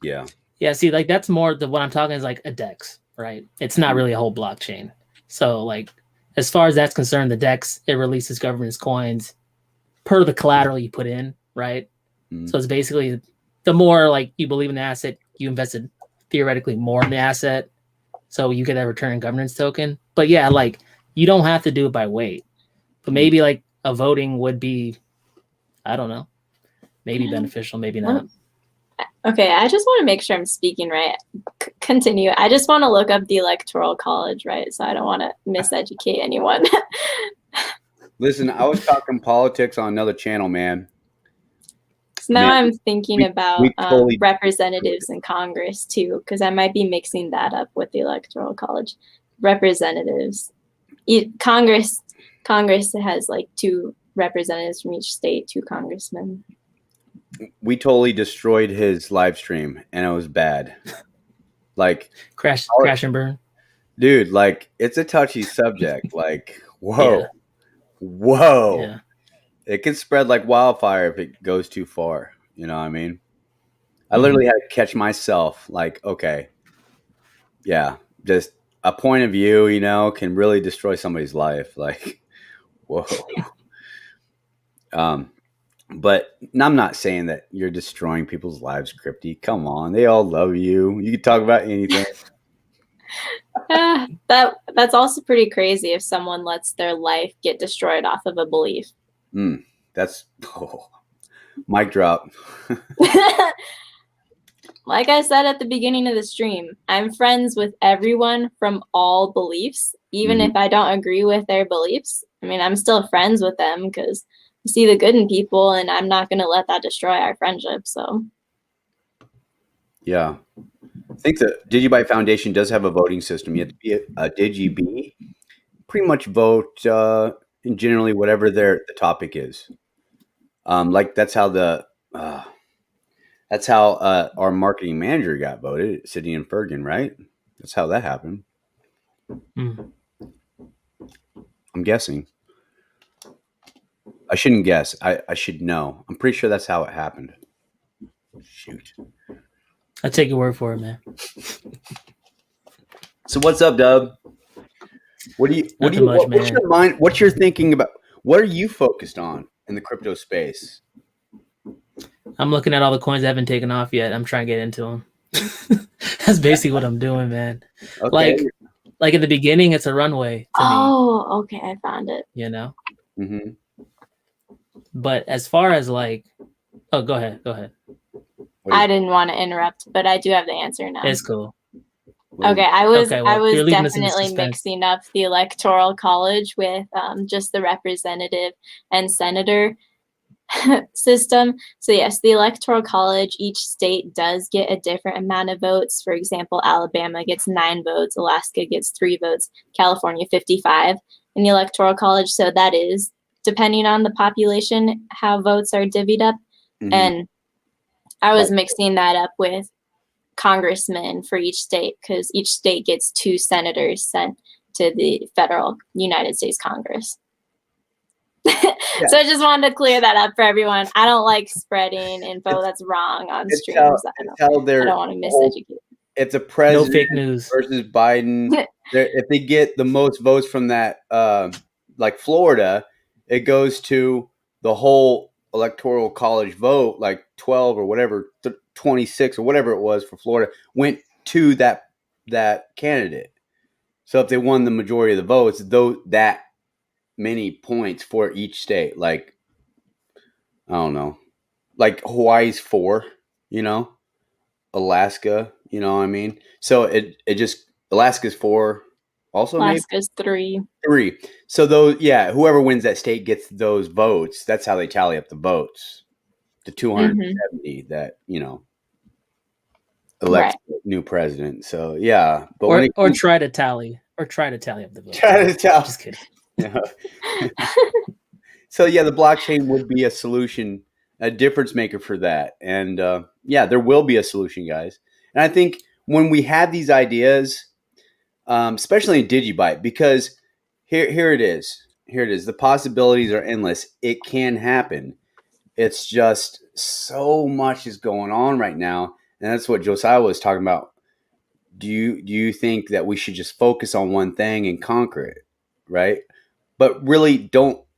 Yeah. Yeah, see, like that's more what I'm talking is like a DEX, right? It's not really a whole blockchain. So like as far as that's concerned, the DEX, it releases governance coins per the collateral you put in, right? So it's basically the more like you believe in the asset, you invested theoretically more in the asset. So you get that return in governance token. But yeah, like you don't have to do it by weight. But maybe like a voting would be, I don't know, maybe beneficial, maybe not. Okay, I just want to make sure I'm speaking right. Continue. I just want to look up the Electoral College, right? So I don't want to miseducate anyone. Listen, I was talking politics on another channel, man. So now I'm thinking about totally representatives in Congress too, because I might be mixing that up with the Electoral College. Representatives. Congress has like 2 representatives from each state, 2 congressmen. We totally destroyed his live stream, and it was bad. Like crash and burn, dude. Like it's a touchy subject. Like whoa, yeah. It can spread like wildfire if it goes too far. You know what I mean? I literally had to catch myself. Like, okay, yeah, just a point of view, you know, can really destroy somebody's life. Like, whoa. But I'm not saying that you're destroying people's lives, Crypty. Come on, they all love you. You can talk about anything. That's also pretty crazy if someone lets their life get destroyed off of a belief. That's mic drop. Like I said at the beginning of the stream, I'm friends with everyone from all beliefs, even if I don't agree with their beliefs. I mean, I'm still friends with them because I see the good in people, and I'm not going to let that destroy our friendship. So, yeah, I think the DigiByte Foundation does have a voting system. You have to be a DigiB, pretty much vote in generally whatever the topic is. Like that's how our marketing manager got voted, Sydney and Fergan, right? That's how that happened. I'm guessing. I shouldn't guess. I should know. I'm pretty sure that's how it happened. Shoot. I take your word for it, man. So what's up, Dub? What's your mind? What's your thinking about? What are you focused on in the crypto space? I'm looking at all the coins that haven't taken off yet. I'm trying to get into them. That's basically what I'm doing, man. Okay. Like at the beginning, it's a runway to me. Oh, okay, I found it. You know. But as far as like, oh, go ahead. I didn't want to interrupt, but I do have the answer now. It's cool. Okay, I was definitely mixing up the Electoral College with just the representative and senator system. So yes, the Electoral College, each state does get a different amount of votes. For example, Alabama gets 9 votes, Alaska gets 3 votes, California 55 in the Electoral College. So that is depending on the population, how votes are divvied up. And I was mixing that up with congressmen for each state because each state gets 2 senators sent to the federal United States Congress. So I just wanted to clear that up for everyone. I don't like spreading info that's wrong on streams. I don't want to miseducate. It's a president no fake news versus Biden. If they get the most votes from that, like Florida, it goes to the whole Electoral College vote, like 12 or whatever, 26 or whatever it was for Florida, went to that candidate. So if they won the majority of the votes, that many points for each state. Like, I don't know, like Hawaii's 4, you know, Alaska, you know what I mean? So it just, Alaska's 4 also. Alaska's 3. So whoever wins that state gets those votes. That's how they tally up the votes. The 270 that, you know, elect new president. So yeah, but or try to tally up the votes. Try to tally. Just kidding. Yeah. So yeah, the blockchain would be a solution, a difference maker for that. And there will be a solution, guys. And I think when we have these ideas, especially in DigiByte, because here it is. Here it is. The possibilities are endless. It can happen. It's just so much is going on right now, and that's what Josiah was talking about. Do you think that we should just focus on one thing and conquer it, right? But really,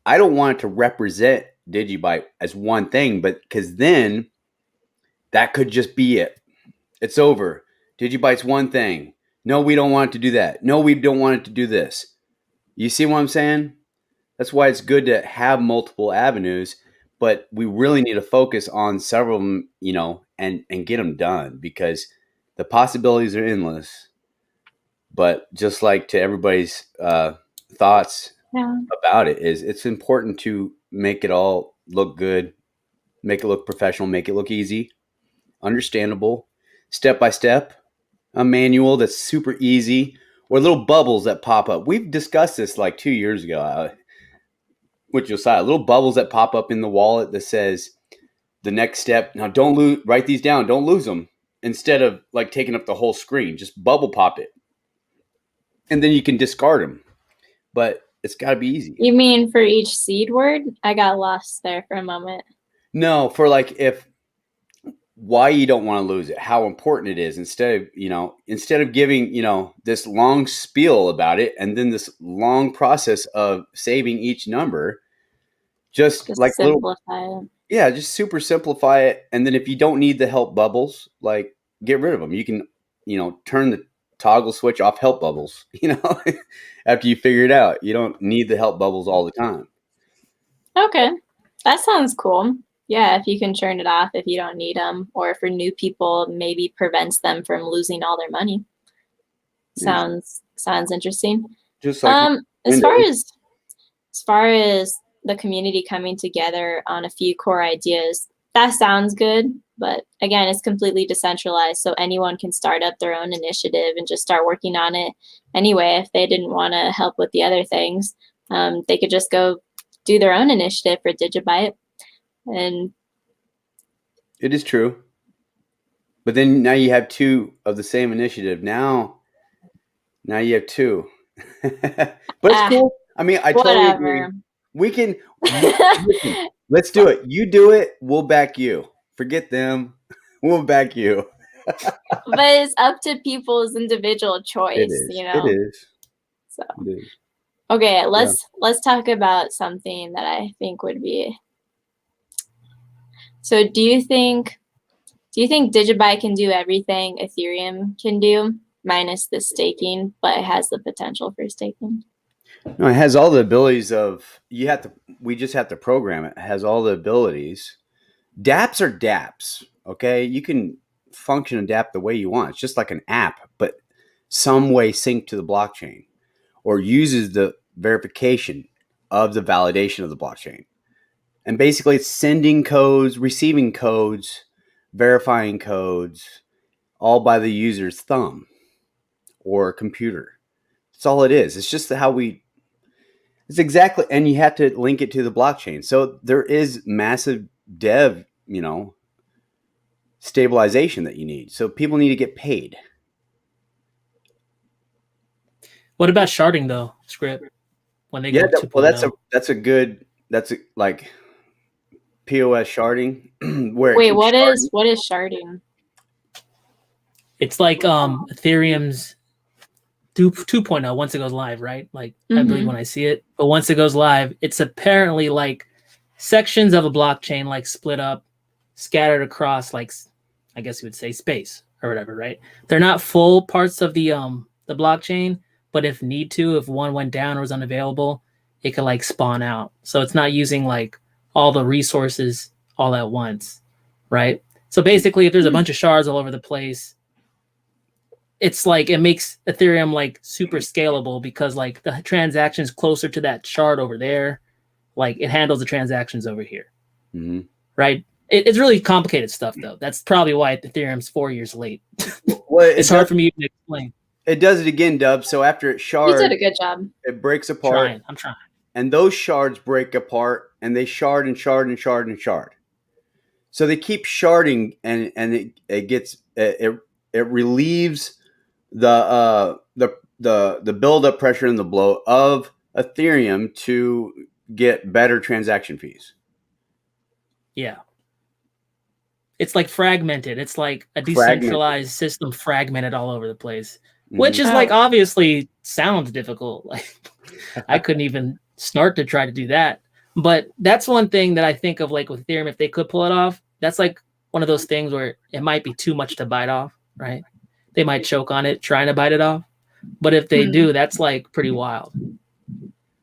I don't want it to represent DigiByte as one thing, but because then that could just be it. It's over. DigiByte's one thing. No, we don't want it to do that. No, we don't want it to do this. You see what I'm saying? That's why it's good to have multiple avenues, but we really need to focus on several of them, and get them done, because the possibilities are endless. But just like to everybody's thoughts about it, is it's important to make it all look good, make it look professional, make it look easy, understandable, step by step, a manual that's super easy, or little bubbles that pop up. We've discussed this like 2 years ago with Josiah. Little bubbles that pop up in the wallet that says the next step. Now don't write these down. Don't lose them. Instead of like taking up the whole screen, just bubble pop it. And then you can discard them. But it's got to be easy. You mean for each seed word? I got lost there for a moment. No, for like why you don't want to lose it, how important it is, instead of giving, this long spiel about it and then this long process of saving each number, just like simplify it. Yeah, just super simplify it. And then if you don't need the help bubbles, like get rid of them. You can, turn the toggle switch off help bubbles, after you figure it out. You don't need the help bubbles all the time. Okay. That sounds cool. Yeah, if you can turn it off if you don't need them, or for new people, maybe prevents them from losing all their money. Sounds interesting. Just like as far as the community coming together on a few core ideas, that sounds good. But again, it's completely decentralized, so anyone can start up their own initiative and just start working on it anyway. If they didn't want to help with the other things, they could just go do their own initiative for DigiByte. And it is true. But then now you have two of the same initiative. Now you have two. But it's cool. I mean, I totally agree. We can let's do it. You do it, we'll back you. Forget them. We'll back you. But it's up to people's individual choice, It is. So it is. Okay, let's talk about something that I think would be. So do you think DigiByte can do everything Ethereum can do, minus the staking, but it has the potential for staking? No, it has all the abilities of we just have to program it. It has all the abilities. dApps are dApps, okay? You can function and dApp the way you want. It's just like an app, but some way synced to the blockchain, or uses the verification of the validation of the blockchain. And basically it's sending codes, receiving codes, verifying codes, all by the user's thumb or computer. That's all it is. It's just it's exactly, and you have to link it to the blockchain. So there is massive dev, stabilization that you need. So people need to get paid. What about sharding though, Script? When they go 2.0? That's like POS sharding. Wait, what is sharding? It's like Ethereum's 2.0 once it goes live, right? Like I believe when I see it, but once it goes live, it's apparently like sections of a blockchain like split up, scattered across, like I guess you would say space or whatever, right? They're not full parts of the blockchain, but if one went down or was unavailable, it could like spawn out. So it's not using like all the resources all at once, right? So basically, if there's a bunch of shards all over the place, it's like it makes Ethereum like super scalable, because like the transactions closer to that shard over there, like it handles the transactions over here, right? It's really complicated stuff though. That's probably why Ethereum's 4 years late. Well, it's hard for me to explain. It does it again, Dub. So after it shards, you did a good job. It breaks apart. I'm trying. And those shards break apart, and they shard and shard and shard and shard. So they keep sharding, and it relieves the the build up pressure and the blow of Ethereum to get better transaction fees. Yeah. It's like fragmented. It's like a Fragmented. decentralized system fragmented all over the place, Mhm. which is like obviously sounds difficult. Like I couldn't even start to try to do that. But that's one thing that I think of, like with Ethereum, if they could pull it off, that's like one of those things where it might be too much to bite off, right? They might choke on it trying to bite it off. But if they do, that's like pretty wild.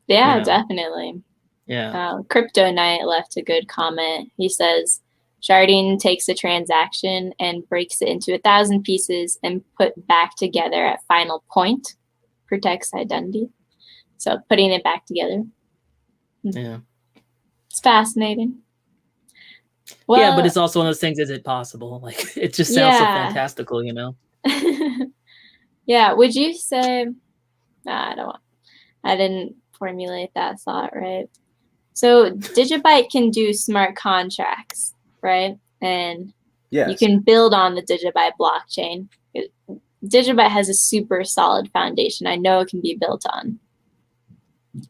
Yeah, you know? definitely. Yeah. Crypto Knight left a good comment. He says, sharding takes a transaction and breaks it into 1,000 pieces and put back together at final point, protects identity. So putting it back together. Yeah. It's fascinating. Well, yeah, but it's also one of those things, is it possible? Like it just sounds so fantastical, you know? Yeah, would you say, I didn't formulate that thought right. So DigiByte can do smart contracts, right? And Yes. you can build on the DigiByte blockchain. DigiByte has a super solid foundation. I know it can be built on.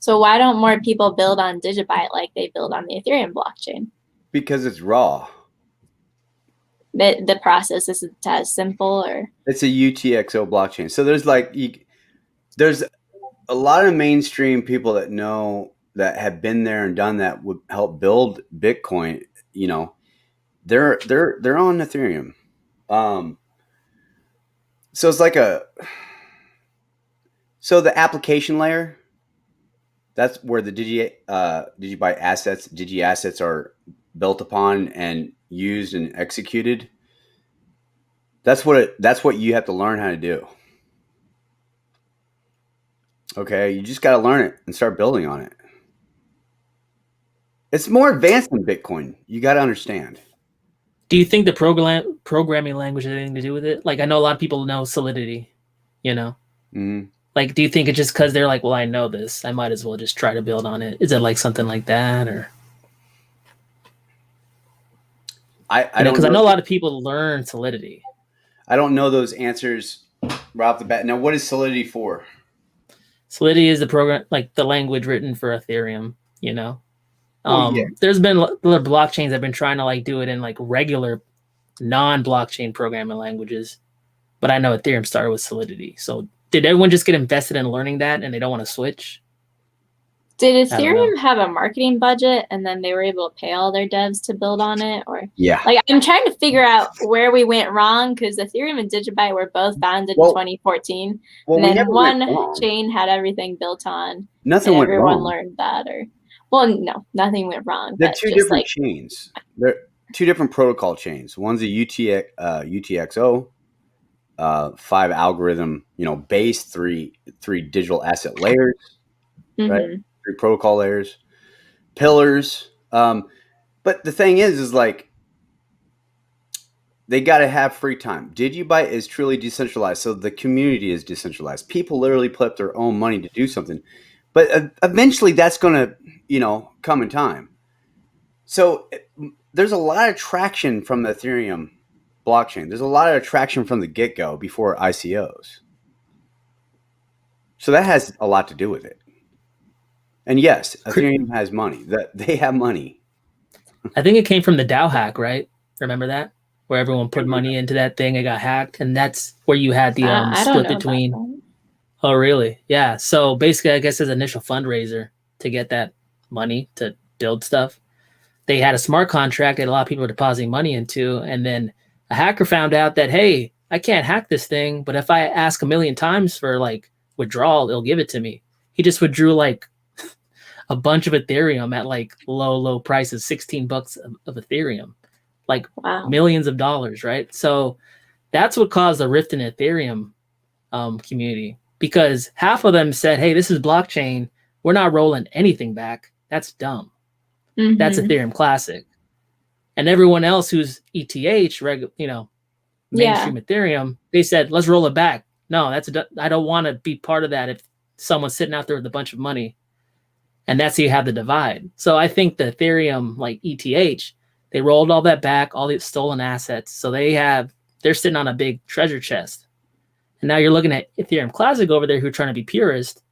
So why don't more people build on DigiByte like they build on the Ethereum blockchain? Because it's raw. The process isn't as simple, or it's a UTXO blockchain. So there's a lot of mainstream people that know, that have been there and done that, would help build Bitcoin. You know, they're on Ethereum. So it's like so the application layer, that's where the DigiByte assets, Digi assets are built upon and used and executed. That's what you have to learn how to do. Okay, you just got to learn it and start building on it. It's more advanced than Bitcoin. You got to understand. Do you think the programming language has anything to do with it? Like I know a lot of people know Solidity, you know? Mm-hmm. Like, do you think it's just because they're like, well, I know this, I might as well just try to build on it? Is it like something like that, or? I don't know, because I know a lot of people learn Solidity. I don't know those answers right off the bat. Now, what is Solidity for? Solidity is the program, like the language written for Ethereum, you know? Yeah. There's been other blockchains that have been trying to like do it in like regular non-blockchain programming languages, but I know Ethereum started with Solidity. So did everyone just get invested in learning that and they don't want to switch? Did Ethereum have a marketing budget and then they were able to pay all their devs to build on it? Or yeah, like I'm trying to figure out where we went wrong, because Ethereum and DigiByte were both founded in 2014. Well, and then one chain had everything built on. Nothing went wrong. Everyone learned that, or no, nothing went wrong. They're two different chains. They're two different protocol chains. One's a UTXO, 5 algorithm, base, three digital asset layers, right? 3 protocol layers, pillars. But the thing is like, they got to have free time. DigiByte is truly decentralized, so the community is decentralized. People literally put up their own money to do something, but eventually that's going to, come in time. So there's a lot of traction from the Ethereum blockchain. There's a lot of traction from the get-go before ICOs. So that has a lot to do with it. And yes, Ethereum has money. They have money. I think it came from the DAO hack, right? Remember that? Where everyone put money into that thing, it got hacked, and that's where you had the split between. Oh, really? Yeah. So basically, I guess as an initial fundraiser to get that money to build stuff, they had a smart contract that a lot of people were depositing money into, and then a hacker found out that, hey, I can't hack this thing, but if I ask 1,000,000 times for like withdrawal, it'll give it to me. He just withdrew like a bunch of Ethereum at like low prices, $16 of Ethereum, like millions of dollars, right? So that's what caused the rift in the Ethereum community, because half of them said, hey, this is blockchain. We're not rolling anything back. That's dumb. That's Ethereum Classic. And everyone else who's ETH, mainstream Ethereum, they said, let's roll it back. No, I don't want to be part of that if someone's sitting out there with a bunch of money. And that's how you have the divide. So I think the Ethereum, like ETH, they rolled all that back, all the stolen assets. So they're sitting on a big treasure chest. And now you're looking at Ethereum Classic over there who are trying to be purist,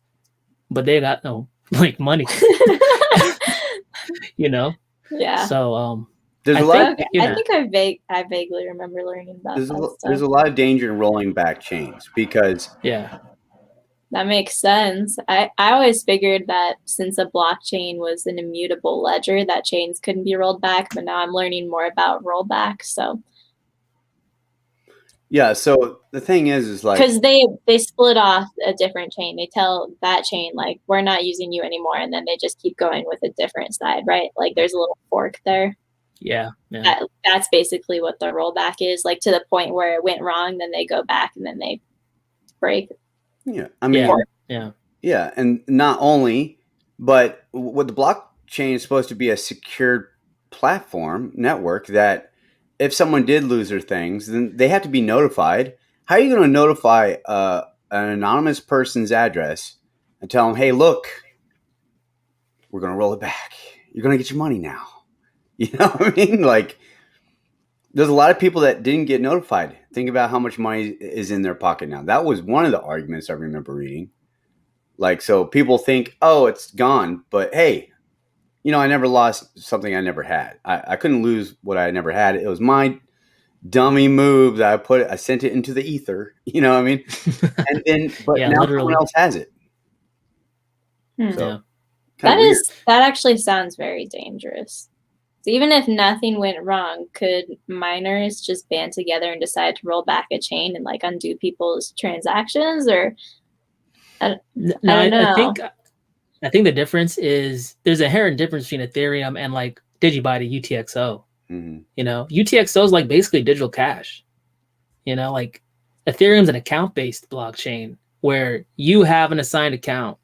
but they got no like money. You know? Yeah. So There's I a lot. think, Okay. you I know, think I vaguely remember learning about There's that there's stuff. a lot of danger in rolling back chains because yeah. That makes sense. I always figured that since a blockchain was an immutable ledger, that chains couldn't be rolled back, but now I'm learning more about rollback. So yeah. So the thing is like because they split off a different chain. They tell that chain like we're not using you anymore, and then they just keep going with a different side, right? Like there's a little fork there. Yeah. Yeah. That's basically what the rollback is, like to the point where it went wrong, then they go back and then they break. yeah. I mean Yeah. yeah, and not only, but what the blockchain is supposed to be a secured platform network that if someone did lose their things, then they have to be notified. How are you going to notify an anonymous person's address and tell them, "Hey, look, we're going to roll it back. You're going to get your money now." You know what I mean? Like, there's a lot of people that didn't get notified. Think about how much money is in their pocket now. That was one of the arguments I remember reading. Like, so people think, oh, it's gone. But hey, I never lost something I never had. I couldn't lose what I never had. It was my dummy move that I sent it into the ether. You know what I mean? And then, but Yeah, now literally. someone else has it. Hmm. So Yeah. That actually sounds very dangerous. So even if nothing went wrong, could miners just band together and decide to roll back a chain and like undo people's transactions? Or I don't know. I think the difference is there's an inherent difference between Ethereum and like DigiByte and UTXO. Mm-hmm. UTXO is like basically digital cash. Like Ethereum's an account-based blockchain where you have an assigned account.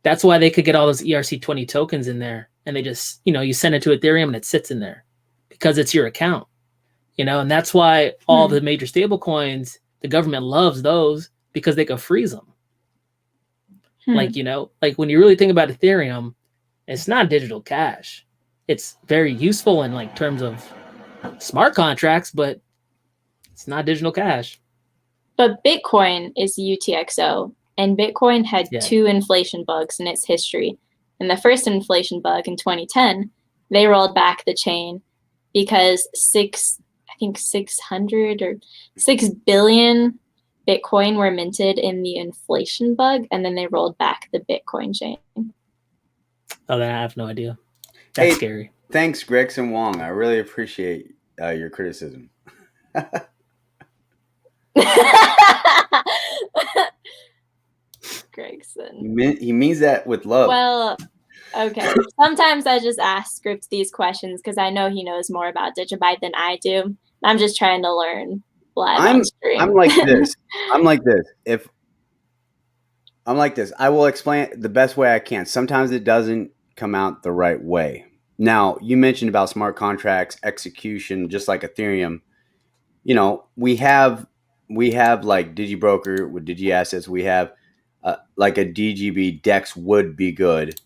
That's why they could get all those ERC20 tokens in there, and they just, you send it to Ethereum and it sits in there because it's your account. And that's why all the major stable coins, the government loves those because they can freeze them. Like when you really think about Ethereum, it's not digital cash. It's very useful in like terms of smart contracts, but it's not digital cash. But Bitcoin is UTXO, and Bitcoin had 2 inflation bugs in its history. And the first inflation bug in 2010, they rolled back the chain because 600 or 6 billion Bitcoin were minted in the inflation bug, and then they rolled back the Bitcoin chain. Oh, then I have no idea. That's scary. Thanks, Gregson Wong. I really appreciate your criticism. Gregson. He means that with love. Well, okay. Sometimes I just ask Scripts these questions because I know he knows more about DigiByte than I do. I'm just trying to learn live on stream. I'm like this. I will explain it the best way I can. Sometimes it doesn't come out the right way. Now, you mentioned about smart contracts, execution, just like Ethereum. We have like DigiBroker with DigiAssets. We have like a DGB Dex would be good.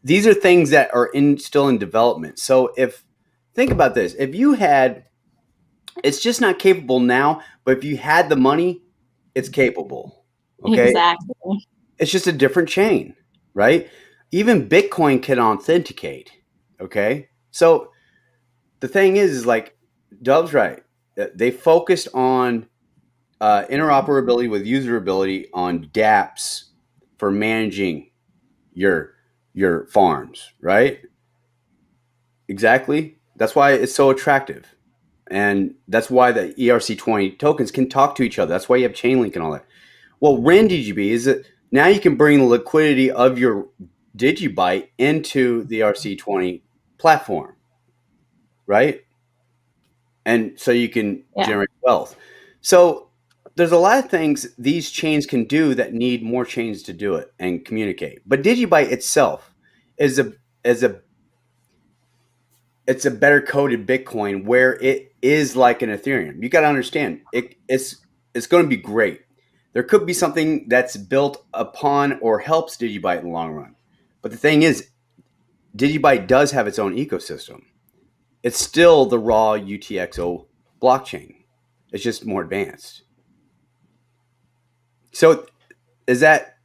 These are things that are still in development. So think about this, if you had, it's just not capable now, but if you had the money, it's capable. Okay. Exactly. It's just a different chain, right? Even Bitcoin can authenticate. Okay. So the thing is like Dove's right. They focused on interoperability with usability on dApps for managing your farms, right? Exactly. That's why it's so attractive. And that's why the ERC20 tokens can talk to each other. That's why you have Chainlink and all that. Well, RenDGB is that now you can bring the liquidity of your DigiByte into the ERC20 platform, right? And so you can generate wealth. So there's a lot of things these chains can do that need more chains to do it and communicate. But DigiByte itself is a better coded Bitcoin where it is like an Ethereum. You got to understand it's going to be great. There could be something that's built upon or helps DigiByte in the long run. But the thing is, DigiByte does have its own ecosystem. It's still the raw UTXO blockchain. It's just more advanced. So is that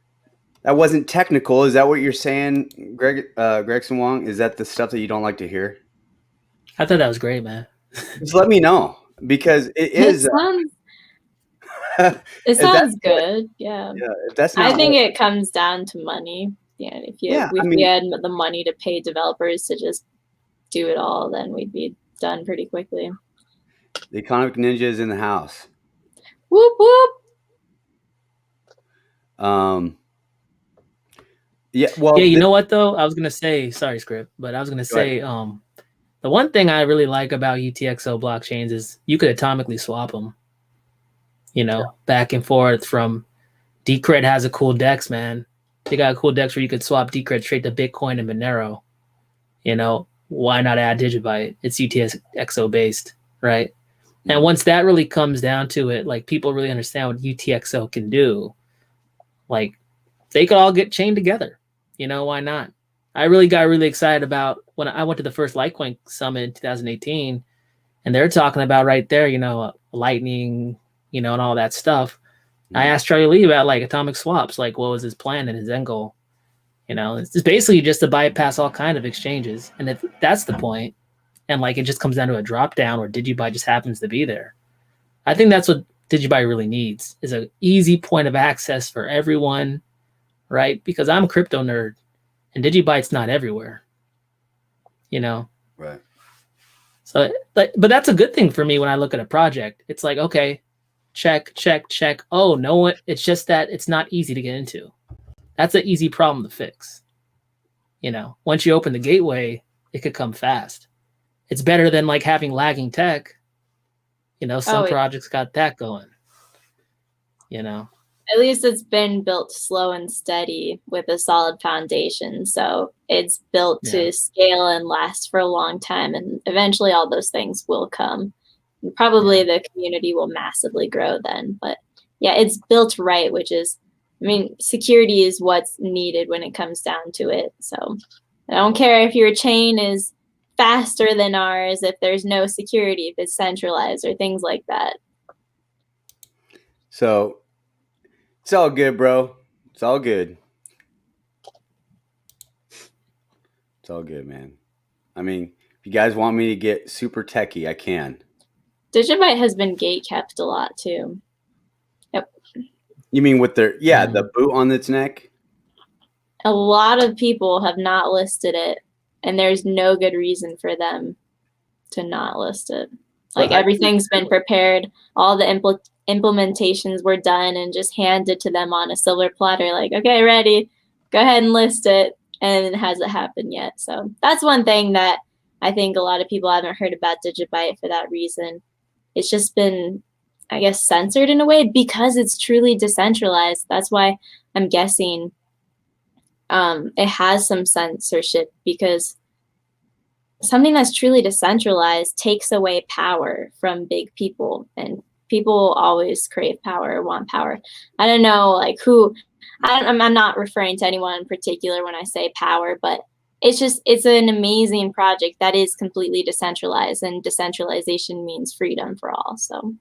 wasn't technical? Is that what you're saying, Gregson Wong? Is that the stuff that you don't like to hear? I thought that was great, man. Just let me know, because it is. It if sounds that's good. Yeah. if that's not I think it comes down to money. Yeah. If we had the money to pay developers to just do it all, then we'd be done pretty quickly. the economic ninja is in the house. Whoop whoop. Yeah. Well. Yeah, you know what though? I was gonna say, sorry, Script, but I was gonna say, the one thing I really like about UTXO blockchains is you could atomically swap them. You know, back and forth from Decred has a cool DEX, man. They got a cool DEX where you could swap Decred straight to Bitcoin and Monero. You know, why not add DigiByte? It's UTXO based, right? And once that really comes down to it, like people really understand what UTXO can do, like they could all get chained together. You know, why not? I really got really excited about when I went to the first Litecoin Summit in 2018, and they're talking about right there, you know, Lightning, you know, and all that stuff. I asked Charlie Lee about like atomic swaps, like what was his plan and his end goal. You know, it's basically just to bypass all kind of exchanges, and if that's the point, and like it just comes down to a drop down where DigiByte just happens to be there. I think that's what DigiByte really needs, is an easy point of access for everyone, right? Because I'm a crypto nerd, and DigiByte's not everywhere. You know, Right. So, but that's a good thing for me when I look at a project. It's like, okay, check, check, check. Oh, no, it's just that it's not easy to get into. That's an easy problem to fix. You know, once you open the gateway, it could come fast. It's better than like having lagging tech. You know, some projects got that going. You know, at least it's been built slow and steady with a solid foundation. So it's built to scale and last for a long time. And eventually all those things will come. And probably the community will massively grow then. But yeah, it's built right, which is, I mean, security is what's needed when it comes down to it. So I don't care if your chain is faster than ours, if there's no security, if it's centralized or things like that. So it's all good, bro. It's all good. It's all good, man. I mean, if you guys want me to get super techie, I can. DigiByte has been gatekept a lot too. Yep. You mean with their the boot on its neck? A lot of people have not listed it, and there's no good reason for them to not list it. Like everything's been prepared, all the implementations were done and just handed to them on a silver platter. Like, okay, ready, go ahead and list it, and it hasn't happened yet. So that's one thing that I think a lot of people haven't heard about DigiByte for that reason. It's just been, I guess, censored in a way because it's truly decentralized. That's why I'm guessing it has some censorship, because something that's truly decentralized takes away power from big people, and people always crave power, want power. I don't know, like I'm not referring to anyone in particular when I say power, but it's an amazing project that is completely decentralized, and decentralization means freedom for all. So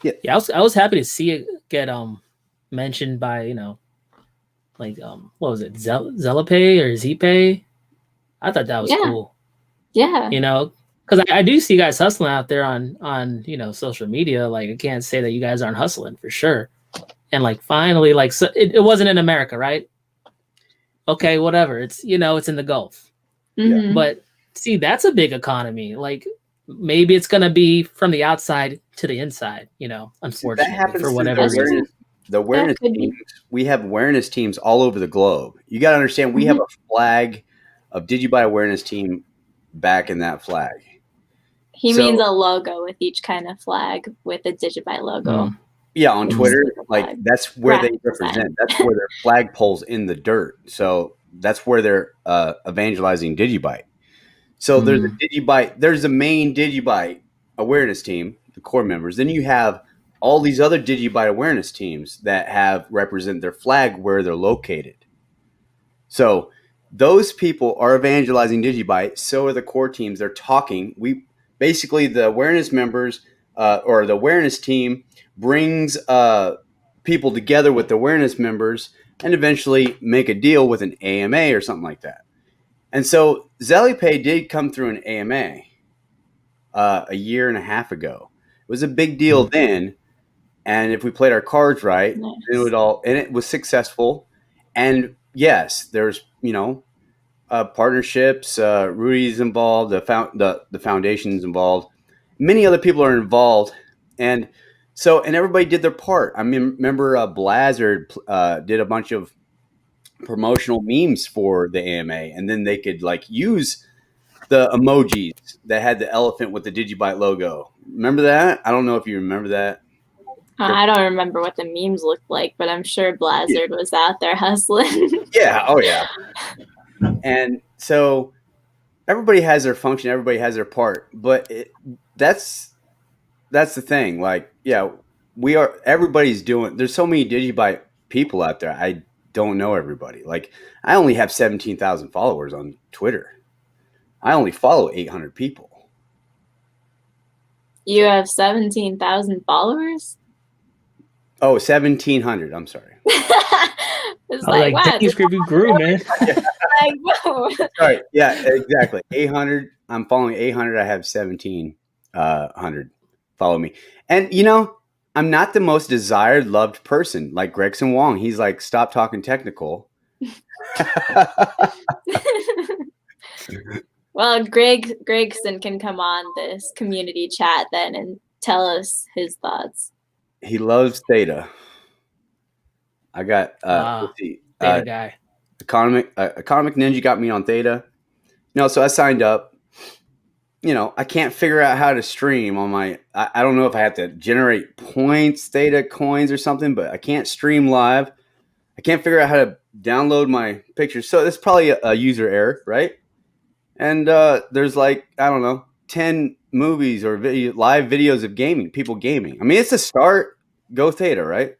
yeah, I was happy to see it get mentioned by, you know, like what was it, Zelapay or Zpay? I thought that was cool. Yeah, you know, because I do see you guys hustling out there on you know, social media. Like, I can't say that you guys aren't hustling for sure. And like finally, like, so it wasn't in America, right? Okay, whatever. It's, you know, it's in the Gulf. Mm-hmm. But see, that's a big economy. Like, maybe it's gonna be from the outside to the inside, you know, unfortunately, that happens for whatever reason. The awareness teams, we have awareness teams all over the globe. You got to understand, we have a flag of DigiByte awareness team back in that flag. He means a logo with each kind of flag with a DigiByte logo. Yeah, on Twitter, like that's where they represent. That's where their flagpole's in the dirt. So that's where they're evangelizing DigiByte. So there's a DigiByte, there's a main DigiByte awareness team, the core members. Then you have all these other DigiByte awareness teams that have represent their flag where they're located. So those people are evangelizing DigiByte. So are the core teams. They're talking. We basically, the awareness members or the awareness team brings people together with the awareness members and eventually make a deal with an AMA or something like that. And so ZellyPay did come through an AMA a year and a half ago. It was a big deal then. And if we played our cards right, Nice. it was successful. And yes, there's, partnerships, Rudy's involved, the foundation's involved. Many other people are involved. And everybody did their part. I mean, remember Blazard did a bunch of promotional memes for the AMA, and then they could use the emojis that had the elephant with the DigiByte logo. Remember that? I don't know if you remember that. I don't remember what the memes looked like, but I'm sure Blazard was out there hustling. Yeah. Oh, yeah. And so everybody has their function. Everybody has their part. But that's the thing. Everybody's doing. There's so many DigiByte people out there. I don't know everybody. I only have 17,000 followers on Twitter. I only follow 800 people. You have 17,000 followers? Oh, 1,700. I'm sorry. It's like, wow, dang, Scripty grew, man. like, whoa. Sorry. Yeah, exactly. 800. I'm following 800. I have 1,700 follow me. And, I'm not the most desired, loved person like Gregson Wong. He's like, stop talking technical. Well, Gregson can come on this community chat then and tell us his thoughts. He loves Theta. I got let's see, Theta guy. Economic Ninja got me on Theta. So I signed up. I can't figure out how to stream on my. I don't know if I have to generate points, Theta coins, or something, but I can't stream live. I can't figure out how to download my pictures. So it's probably a user error, right? And there's I don't know, 10 movies or live videos of people gaming. I mean, it's a start. Go Theta, right?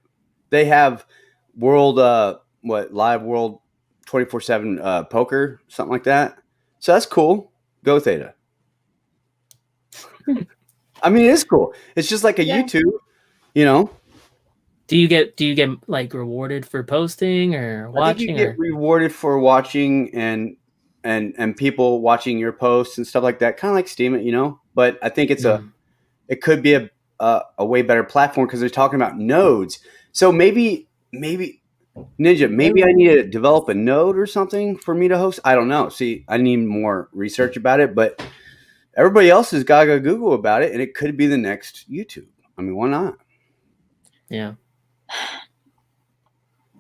They have live world 24/7 poker, something like that. So that's cool. Go Theta. I mean, it is cool. It's just like a YouTube, Do you get rewarded for posting or watching? I think you get rewarded for watching and people watching your posts and stuff like that. Kind of like Steam it, But I think it could be a way better platform because they're talking about nodes. So maybe Ninja, maybe I need to develop a node or something for me to host. I don't know. See, I need more research about it, but everybody else has got to go Google about it, and it could be the next YouTube. I mean, why not? Yeah.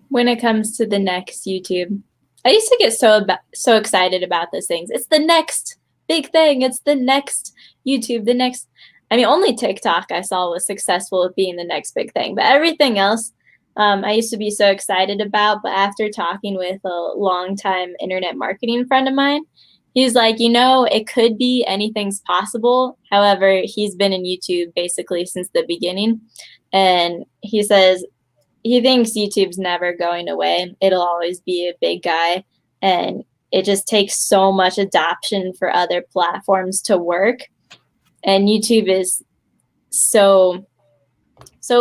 When it comes to the next YouTube, I used to get so excited about those things. It's the next big thing. It's the next YouTube, the next. I mean, only TikTok I saw was successful with being the next big thing, but everything else I used to be so excited about. But after talking with a longtime internet marketing friend of mine, he's like, it could be anything's possible. However, he's been in YouTube basically since the beginning. And he says he thinks YouTube's never going away. It'll always be a big guy. And it just takes so much adoption for other platforms to work. And YouTube is so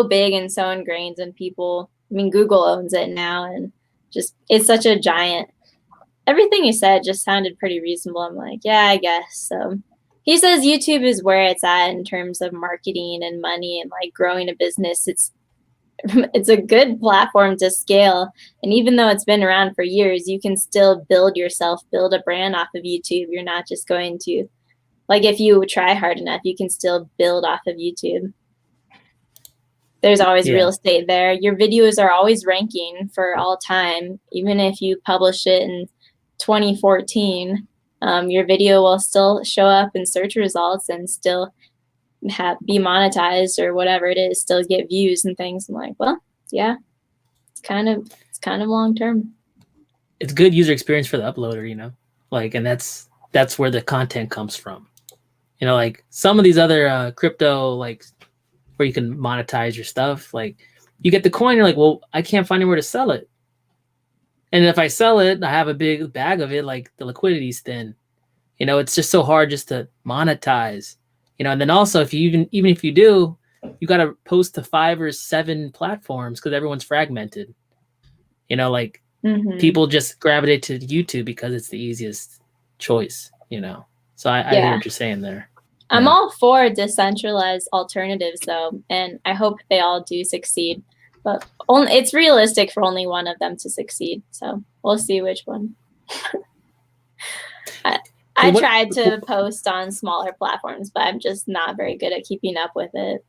big and so ingrained in people. I mean, Google owns it now. And just it's such a giant. Everything he said just sounded pretty reasonable. I'm like, yeah, I guess. So he says YouTube is where it's at in terms of marketing and money and growing a business. It's a good platform to scale. And even though it's been around for years, you can still build a brand off of YouTube. You're not just going to, if you try hard enough, you can still build off of YouTube. There's always real estate there. Your videos are always ranking for all time. Even if you publish it in 2014, your video will still show up in search results and still be monetized or whatever it is, still get views and things. I'm like, well, yeah, it's kind of long term. It's good user experience for the uploader, and that's where the content comes from. Some of these other crypto, where you can monetize your stuff, you get the coin, you're like, well, I can't find anywhere to sell it. And if I sell it, I have a big bag of it, the liquidity's thin. It's just so hard just to monetize. And then also if you even if you do, you got to post to 5 or 7 platforms because everyone's fragmented. Like people just gravitate to YouTube because it's the easiest choice. So I hear what you're saying there. I'm all for decentralized alternatives though, and I hope they all do succeed. But it's realistic for only one of them to succeed. So we'll see which one. I tried to post on smaller platforms, but I'm just not very good at keeping up with it.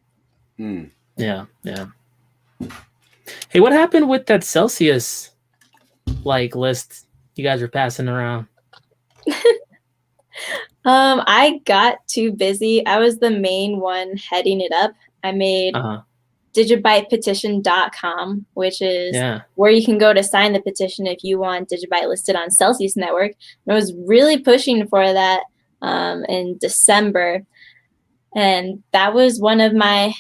Yeah. Hey, what happened with that Celsius list you guys were passing around? I got too busy. I was the main one heading it up. I made DigiBytePetition.com, which is where you can go to sign the petition if you want DigiByte listed on Celsius Network. And I was really pushing for that in December, and that was one of my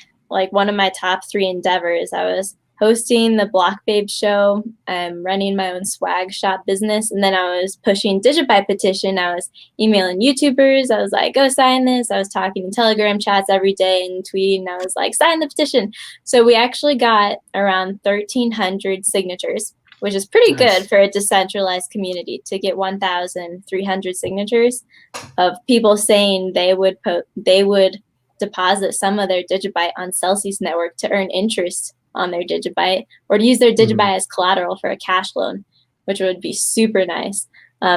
top 3 endeavors. I was hosting the Block Babe show, running my own swag shop business, and then I was pushing DigiByte petition. I was emailing YouTubers. I was like, go sign this. I was talking in Telegram chats every day and tweeting. I was like, sign the petition. So we actually got around 1,300 signatures, which is pretty good for a decentralized community to get 1,300 signatures of people saying they would deposit some of their DigiByte on Celsius Network to earn interest on their DigiByte, or to use their DigiByte as collateral for a cash loan, which would be super nice.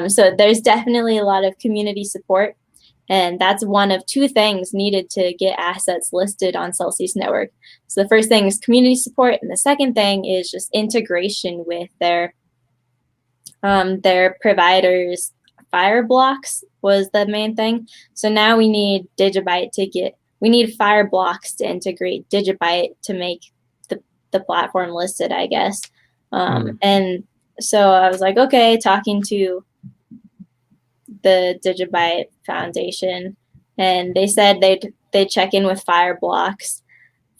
So there's definitely a lot of community support, and that's one of 2 things needed to get assets listed on Celsius Network. So the first thing is community support, and the second thing is just integration with their providers. Fireblocks was the main thing. So now we need we need Fireblocks to integrate DigiByte to make the platform listed, I guess. And so I was like, okay, talking to the DigiByte Foundation, and they said they'd check in with Fireblocks.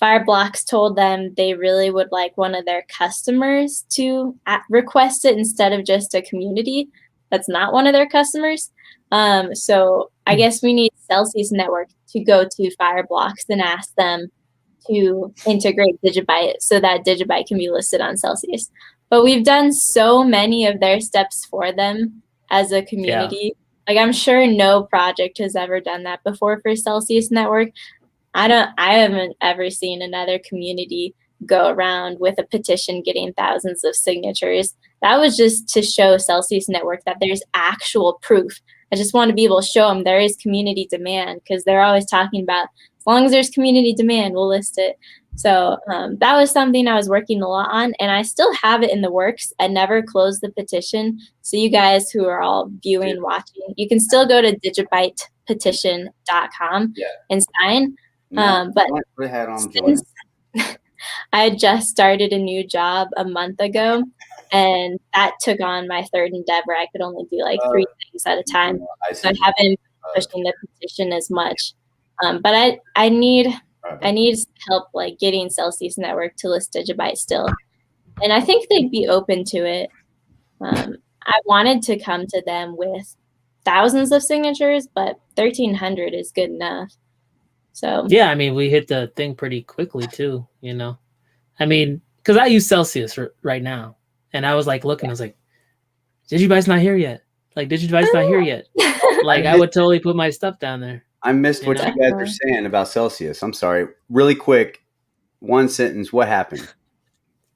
Fireblocks told them they really would like one of their customers to request it instead of just a community that's not one of their customers. So I guess we need Celsius Network to go to Fireblocks and ask them to integrate DigiByte so that DigiByte can be listed on Celsius. But we've done so many of their steps for them as a community. Like, I'm sure no project has ever done that before for Celsius Network. I haven't ever seen another community go around with a petition getting thousands of signatures. That was just to show Celsius Network that there's actual proof. I just want to be able to show them there is community demand, because they're always talking about, as long as there's community demand, we'll list it. So that was something I was working a lot on, and I still have it in the works. I never closed the petition. So you guys who are all viewing, watching, you can still go to DigiBytePetition.com and sign. But since I just started a new job a month ago, and that took on my 3rd endeavor. I could only do like 3 things at a time. So I haven't been pushing the petition as much. But I need help like getting Celsius Network to list DigiByte still. And I think they'd be open to it. I wanted to come to them with thousands of signatures, but 1,300 is good enough. So yeah, I mean, we hit the thing pretty quickly too, I mean, because I use Celsius right now, and I was like looking, I was like, DigiByte's not here yet. Like, DigiByte's not here yet. Like, I would totally put my stuff down there. I missed what you guys were saying about Celsius. I'm sorry. Really quick, 1 sentence. What happened?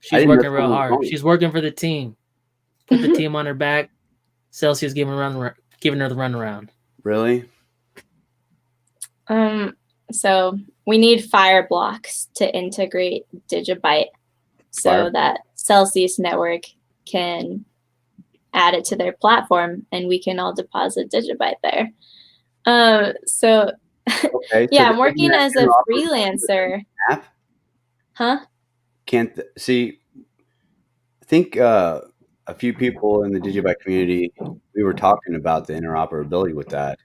She's working real hard. She's working for the team. Put the team on her back. Celsius giving her the runaround. Really? So we need Fireblocks to integrate DigiByte so that Celsius Network can add it to their platform, and we can all deposit DigiByte there. So I'm working as a freelancer. Huh? I think a few people in the DigiByte community, we were talking about the interoperability with that.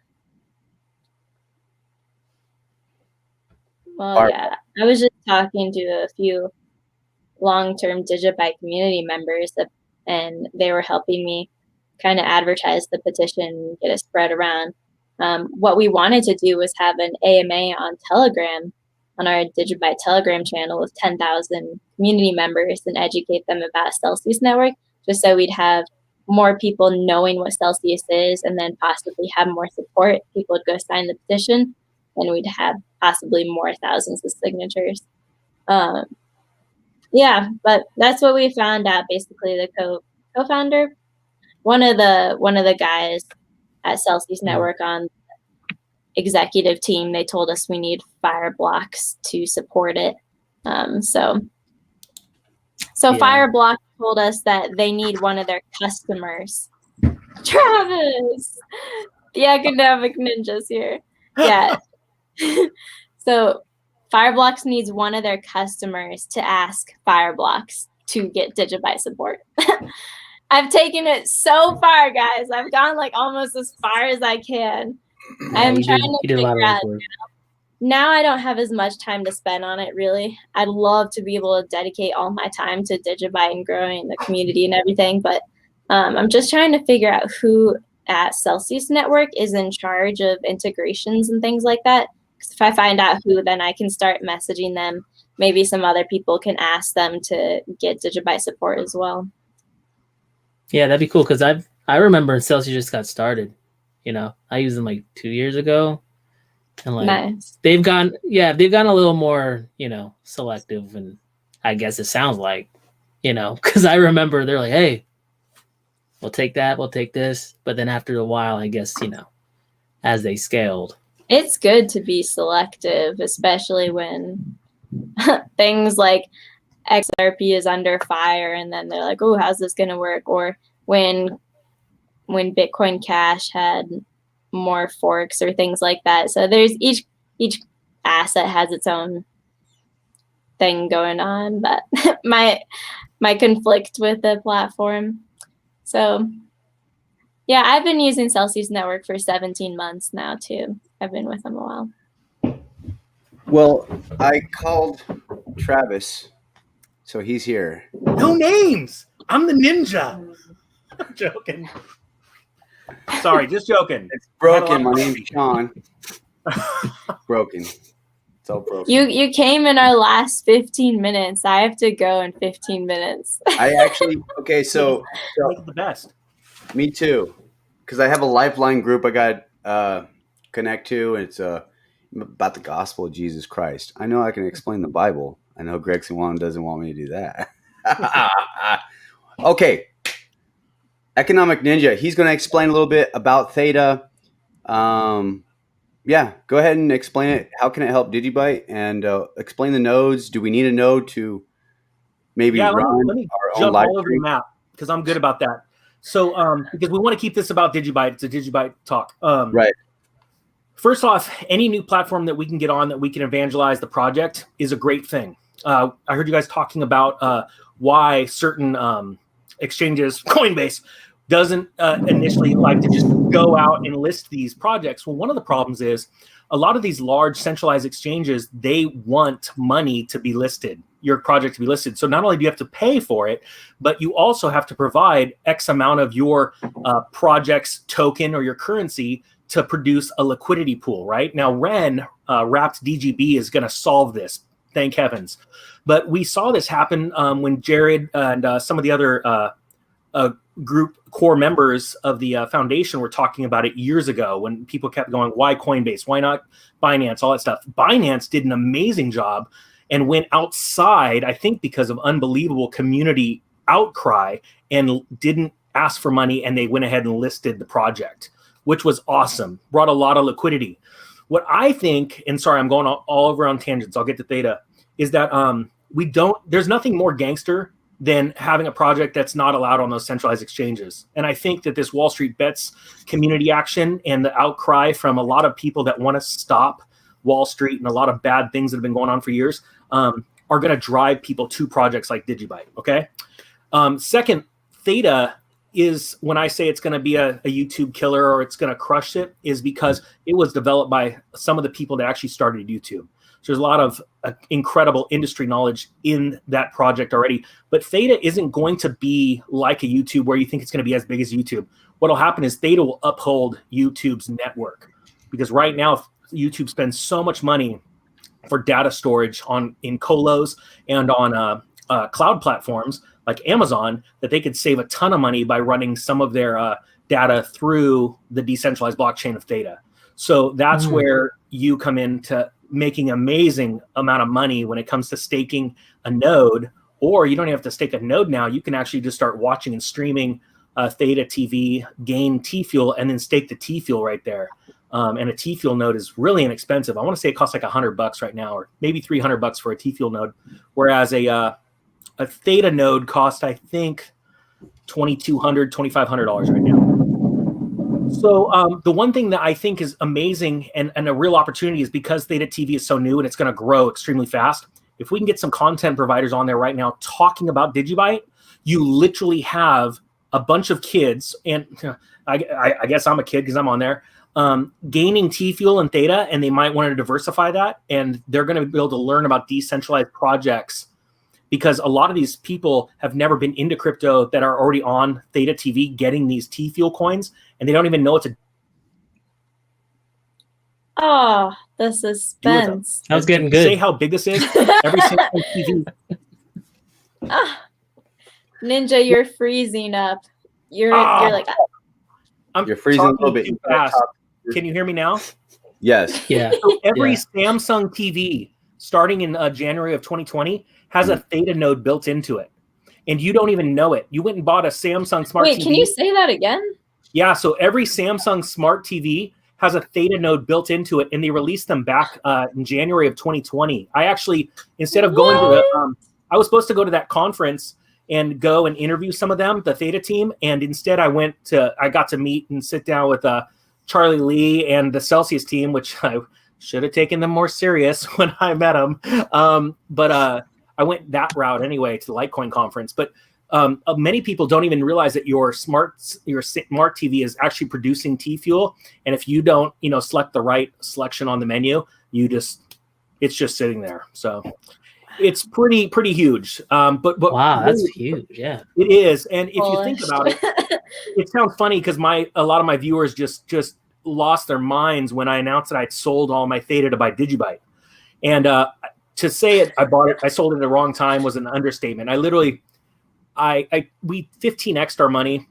Well, yeah, I was just talking to a few long-term DigiByte community members, and they were helping me kind of advertise the petition and get it spread around. what we wanted to do was have an AMA on Telegram, on our DigiByte Telegram channel with 10,000 community members, and educate them about Celsius Network, just so we'd have more people knowing what Celsius is, and then possibly have more support. People would go sign the petition, and we'd have possibly more thousands of signatures. Yeah, but that's what we found out. Basically, the co-founder, one of the guys at Celsius Network on executive team, they told us we need Fireblocks to support it. So Fireblocks told us that they need one of their customers. Travis, the economic ninjas here. Yeah. So Fireblocks needs one of their customers to ask Fireblocks to get DigiByte support. I've taken it so far, guys. I've gone like almost as far as I can. I'm trying to figure out. Now I don't have as much time to spend on it, really. I'd love to be able to dedicate all my time to DigiByte and growing the community and everything, but I'm just trying to figure out who at Celsius Network is in charge of integrations and things like that. Because if I find out who, then I can start messaging them. Maybe some other people can ask them to get DigiByte support as well. Yeah, that'd be cool, because I remember when Celsius just got started. You know, I used them like 2 years ago. And like Nice. they've gone a little more, you know, selective, and I guess it sounds like, you know, because I remember they're like, hey, we'll take that, we'll take this, but then after a while, I guess, you know, as they scaled. It's good to be selective, especially when things like XRP is under fire, and then they're like, oh, how's this gonna work? Or when Bitcoin Cash had more forks or things like that. So there's each asset has its own thing going on, but my conflict with the platform. So yeah, I've been using Celsius Network for 17 months now too. I've been with them a while. Well, I called Travis, so he's here. No names. I'm the ninja. I'm joking. Sorry, just joking. It's broken. My name's Sean. Broken. It's all broken. You came in our last 15 minutes. I have to go in 15 minutes. I actually so the best. Me too, because I have a Lifeline group I got connect to, and it's about the gospel of Jesus Christ. I know I can explain the Bible. I know Greg Swan doesn't want me to do that. Okay. Economic Ninja, he's going to explain a little bit about Theta. Yeah, go ahead and explain it. How can it help DigiByte? And explain the nodes. Do we need a node to maybe run let me our own jump live all over the stream? map, because I'm good about that. So because we want to keep this about DigiByte. It's a DigiByte talk. Right. First off, any new platform that we can get on that we can evangelize the project is a great thing. I heard you guys talking about why certain exchanges, Coinbase, doesn't initially like to just go out and list these projects. Well, one of the problems is a lot of these large centralized exchanges, they want money to be listed, your project to be listed. So not only do you have to pay for it, but you also have to provide X amount of your project's token or your currency to produce a liquidity pool, right? Now, Ren, Wrapped DGB, is going to solve this. Thank heavens. But we saw this happen when Jared and some of the other group core members of the foundation were talking about it years ago, when people kept going, why Coinbase? Why not Binance? All that stuff. Binance did an amazing job and went outside, I think because of unbelievable community outcry, and didn't ask for money, and they went ahead and listed the project, which was awesome. Brought a lot of liquidity. What I think, and sorry, I'm going all over on tangents, I'll get to Theta, is that there's nothing more gangster than having a project that's not allowed on those centralized exchanges. And I think that this Wall Street Bets community action and the outcry from a lot of people that want to stop Wall Street and a lot of bad things that have been going on for years are going to drive people to projects like DigiByte, okay? Second, Theta is, when I say it's going to be a YouTube killer or it's going to crush it, is because it was developed by some of the people that actually started YouTube. So there's a lot of incredible industry knowledge in that project already. But Theta isn't going to be like a YouTube where you think it's going to be as big as YouTube. What will happen is Theta will uphold YouTube's network. because right now YouTube spends so much money for data storage in colos and on cloud platforms like Amazon that they could save a ton of money by running some of their data through the decentralized blockchain of Theta. So that's where you come into making amazing amount of money when it comes to staking a node. Or you don't even have to stake a node now. You can actually just start watching and streaming Theta TV, gain T-Fuel, and then stake the T-Fuel right there. And a T-Fuel node is really inexpensive. I want to say it costs like $100 right now, or maybe $300 for a T-Fuel node. Whereas a Theta node costs, I think, $2,200, $2,500 right now. So the one thing that I think is amazing and a real opportunity is because Theta TV is so new and it's going to grow extremely fast. If we can get some content providers on there right now talking about DigiByte, you literally have a bunch of kids, and I guess I'm a kid because I'm on there, gaining T-Fuel and Theta, and they might want to diversify that, and they're going to be able to learn about decentralized projects because a lot of these people have never been into crypto that are already on Theta TV getting these T-Fuel coins, and they don't even know it's a... Oh, the suspense. That was getting good. Say how big this is. Every single TV. Ninja, you're freezing up. You're like... You're freezing a little bit too fast. Can you hear me now? Yes. Yeah. So every Samsung TV starting in January of 2020 has a Theta node built into it. And you don't even know it. You went and bought a Samsung smart TV. Wait, can you say that again? Yeah, so every Samsung smart TV has a Theta node built into it, and they released them back in January of 2020. I actually, instead of going to the, I was supposed to go to that conference and go and interview some of them, the Theta team, and instead I got to meet and sit down with Charlie Lee and the Celsius team, which I should have taken them more serious when I met them. But I went that route anyway to the Litecoin conference. But many people don't even realize that your smart TV is actually producing T-Fuel, and if you don't, select the right selection on the menu, it's just sitting there. So it's pretty huge. But wow, really, that's huge. Yeah, it is. And if you think about it, it sounds funny because a lot of my viewers just lost their minds when I announced that I'd sold all my Theta to buy DigiByte, and to say it, I sold it at the wrong time was an understatement. We 15x'd our money.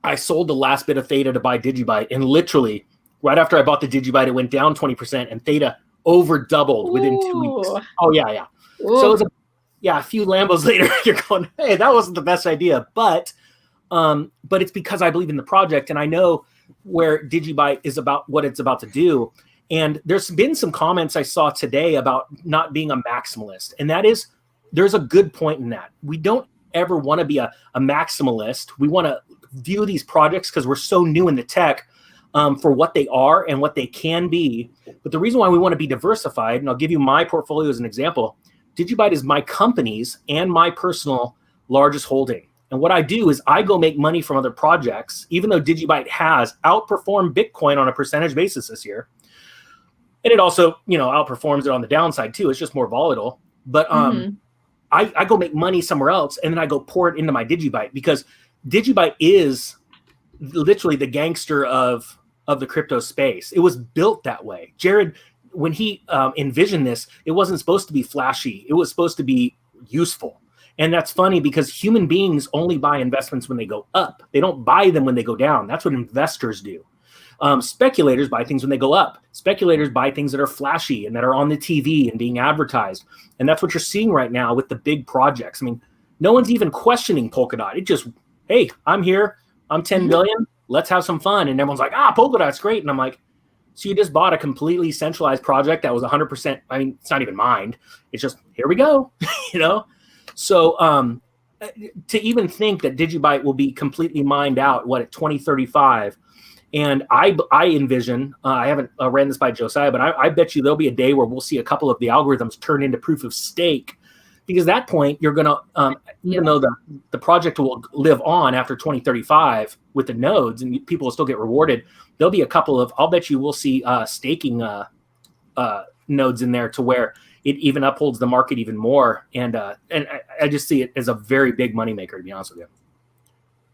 I sold the last bit of Theta to buy DigiByte, and literally right after I bought the DigiByte, it went down 20%, and Theta over doubled within 2 weeks. Oh yeah. Ooh. So it was a few Lambos later, you're going, hey, that wasn't the best idea, but it's because I believe in the project and I know where DigiByte is about what it's about to do. And there's been some comments I saw today about not being a maximalist, and that is, there's a good point in that. We don't ever want to be a maximalist. We want to view these projects because we're so new in the tech for what they are and what they can be. But the reason why we want to be diversified, and I'll give you my portfolio as an example, DigiByte is my company's and my personal largest holding. And what I do is I go make money from other projects, even though DigiByte has outperformed Bitcoin on a percentage basis this year. And it also, outperforms it on the downside too. It's just more volatile. But I go make money somewhere else, and then I go pour it into my DigiByte because DigiByte is literally the gangster of the crypto space. It was built that way. Jared, when he envisioned this, it wasn't supposed to be flashy. It was supposed to be useful. And that's funny because human beings only buy investments when they go up. They don't buy them when they go down. That's what investors do. Speculators buy things when they go up. Speculators buy things that are flashy and that are on the TV and being advertised. And that's what you're seeing right now with the big projects. I mean, no one's even questioning Polkadot. It just, hey, I'm here. I'm 10 billion. Let's have some fun. And everyone's like, Polkadot's great. And I'm like, so you just bought a completely centralized project that was 100%. I mean, it's not even mined. It's just, here we go, So to even think that DigiByte will be completely mined out, at 2035, and I envision, I haven't ran this by Josiah, but I bet you there'll be a day where we'll see a couple of the algorithms turn into proof of stake, because at that point you're going to, even though the project will live on after 2035 with the nodes and people will still get rewarded, there'll be a couple of, I'll bet you we'll see staking nodes in there to where it even upholds the market even more. And I just see it as a very big moneymaker, to be honest with you.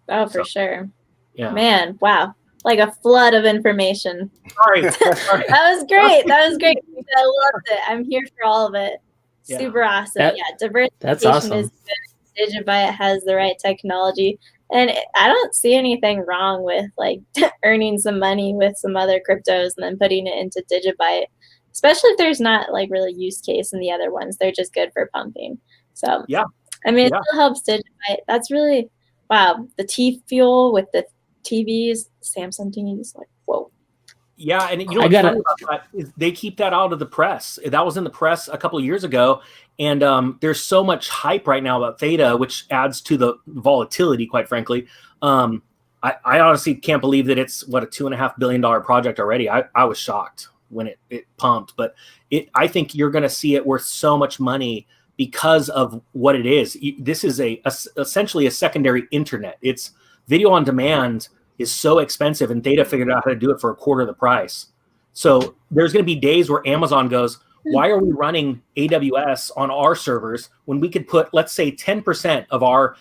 Oh, for sure. Yeah. Man, wow. like a flood of information. Sorry. That was great. That was great. I loved it. I'm here for all of it. Yeah. Super awesome. That- Yeah, diversification That's awesome. is good. DigiByte has the right technology. And I don't see anything wrong with like earning some money with some other cryptos and then putting it into DigiByte, especially if there's not like really use case in the other ones. They're just good for pumping. So Yeah. I mean, it Yeah. still helps DigiByte. That's really, wow. The T Fuel with the TVs, Samsung TVs, like, whoa. Yeah, and you know I what's gotta- funny about that is they keep that out of the press. That was in the press a couple of years ago, and there's so much hype right now about Theta, which adds to the volatility, quite frankly. I honestly can't believe that it's, what, a $2.5 billion project already. I was shocked when it pumped, but I think you're going to see it worth so much money because of what it is. This is essentially a secondary internet. It's video on demand is so expensive, and Theta figured out how to do it for a quarter of the price. So there's going to be days where Amazon goes, why are we running AWS on our servers when we could put, let's say, 10% of our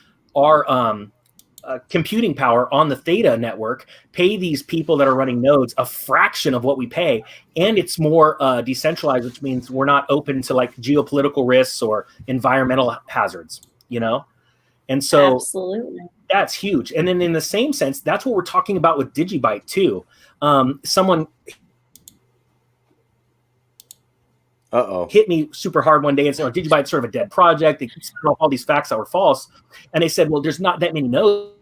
computing power on the Theta network, pay these people that are running nodes a fraction of what we pay, and it's more decentralized, which means we're not open to like geopolitical risks or environmental hazards, you know? And so Absolutely. that's huge. And then in the same sense, that's what we're talking about with DigiByte too. Someone hit me super hard one day and said, DigiByte's sort of a dead project. They keep saying all these facts that were false. And they said, well, there's not that many nodes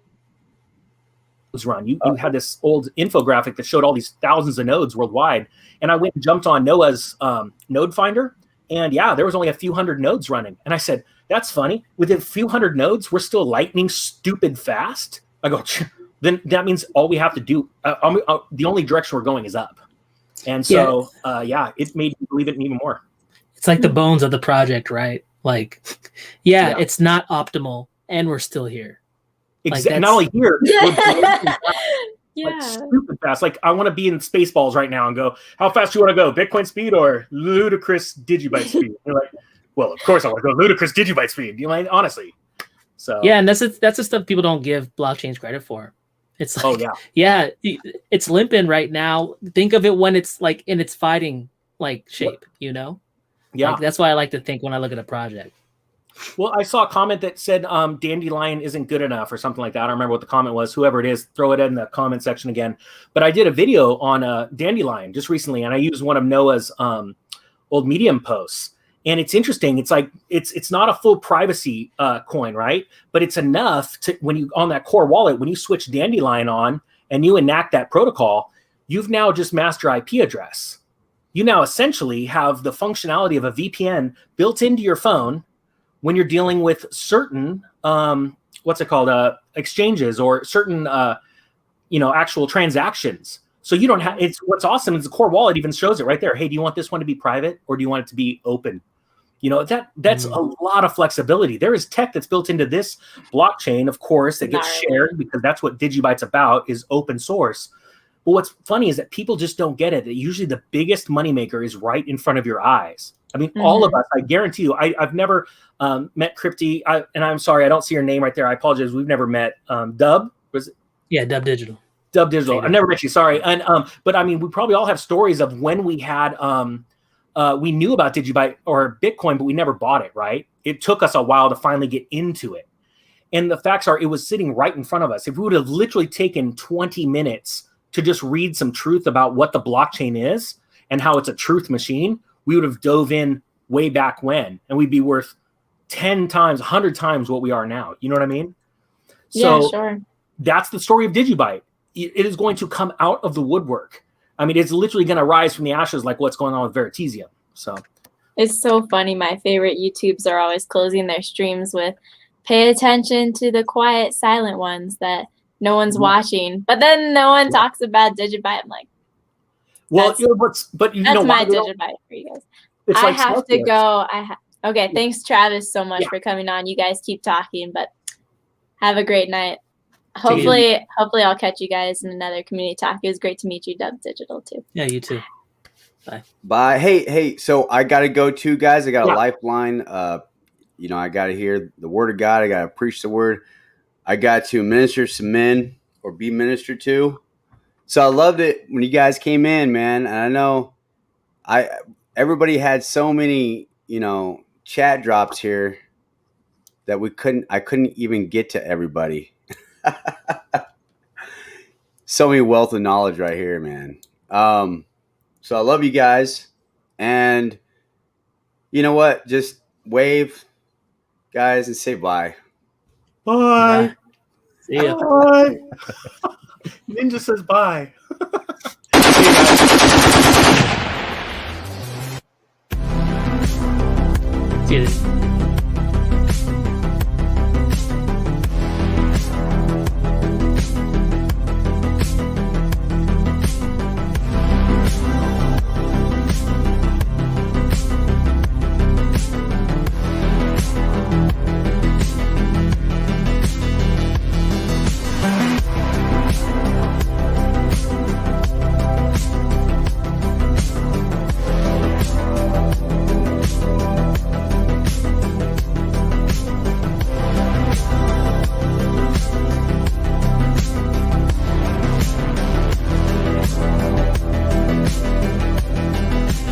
run. You had this old infographic that showed all these thousands of nodes worldwide. And I went and jumped on Noah's node finder. And yeah, there was only a few hundred nodes running. And I said, that's funny. With a few hundred nodes, we're still lightning stupid fast. I go, then that means all we have to do, the only direction we're going is up. And so, it made me believe it even more. It's like the bones of the project, right? Like, yeah, it's not optimal, and we're still here. Exactly. Not only here, Yeah. like stupid fast. Like, I want to be in Spaceballs right now and go, how fast do you want to go? Bitcoin speed or ludicrous DigiByte speed? You're like, well, of course I want to go ludicrous DigiByte speed. You know, honestly. So yeah, and that's the stuff people don't give blockchains credit for. It's like, it's limping right now. Think of it when it's like in its fighting like shape, you know? Yeah. Like, that's why I like to think when I look at a project. Well, I saw a comment that said Dandelion isn't good enough or something like that. I don't remember what the comment was. Whoever it is, throw it in the comment section again. But I did a video on Dandelion just recently, and I used one of Noah's old Medium posts. And it's interesting. It's like it's not a full privacy coin, right? But it's enough to, when you on that core wallet, when you switch Dandelion on and you enact that protocol, you've now just masked your IP address. You now essentially have the functionality of a VPN built into your phone when you're dealing with certain exchanges or certain actual transactions. So you don't have, it's what's awesome is the core wallet even shows it right there. Hey, do you want this one to be private or do you want it to be open? You know, that's a lot of flexibility. There is tech that's built into this blockchain, of course, that gets shared because that's what DigiByte's about, is open source. But what's funny is that people just don't get it. That usually the biggest moneymaker is right in front of your eyes. I mean, all of us, I guarantee you, I've never met Crypty, and I'm sorry, I don't see your name right there. I apologize. We've never met. Dub, was it? Yeah, Dub Digital. Dub Digital. I've never met you, sorry. And but I mean, we probably all have stories of when we had we knew about DigiByte or Bitcoin, but we never bought it, right? It took us a while to finally get into it. And the facts are, it was sitting right in front of us. If we would have literally taken 20 minutes to just read some truth about what the blockchain is and how it's a truth machine, we would have dove in way back when, and we'd be worth 10 times, 100 times what we are now. You know what I mean? Yeah, sure. That's the story of DigiByte. It is going to come out of the woodwork. I mean, it's literally going to rise from the ashes like what's going on with Veritasium. So it's so funny. My favorite YouTubes are always closing their streams with, pay attention to the quiet, silent ones that no one's watching. But then no one talks about DigiByte. I'm like, well, that's my DigiByte for you guys. I have to go. Okay, thanks, Travis, so much for coming on. You guys keep talking, but have a great night. Hopefully I'll catch you guys in another community talk. It was great to meet you, Dub Digital, too. Yeah, you too. Bye. Hey, so I got to go too, guys. I got a lifeline. I got to hear the word of God. I got to preach the word. I got to minister to men or be ministered to. So I loved it when you guys came in, man. And I know everybody had so many, chat drops here that I couldn't even get to everybody. So many wealth of knowledge right here, man. So I love you guys. And you know what? Just wave, guys, and say bye. Bye. See ya. Bye. Ninja says bye. See you.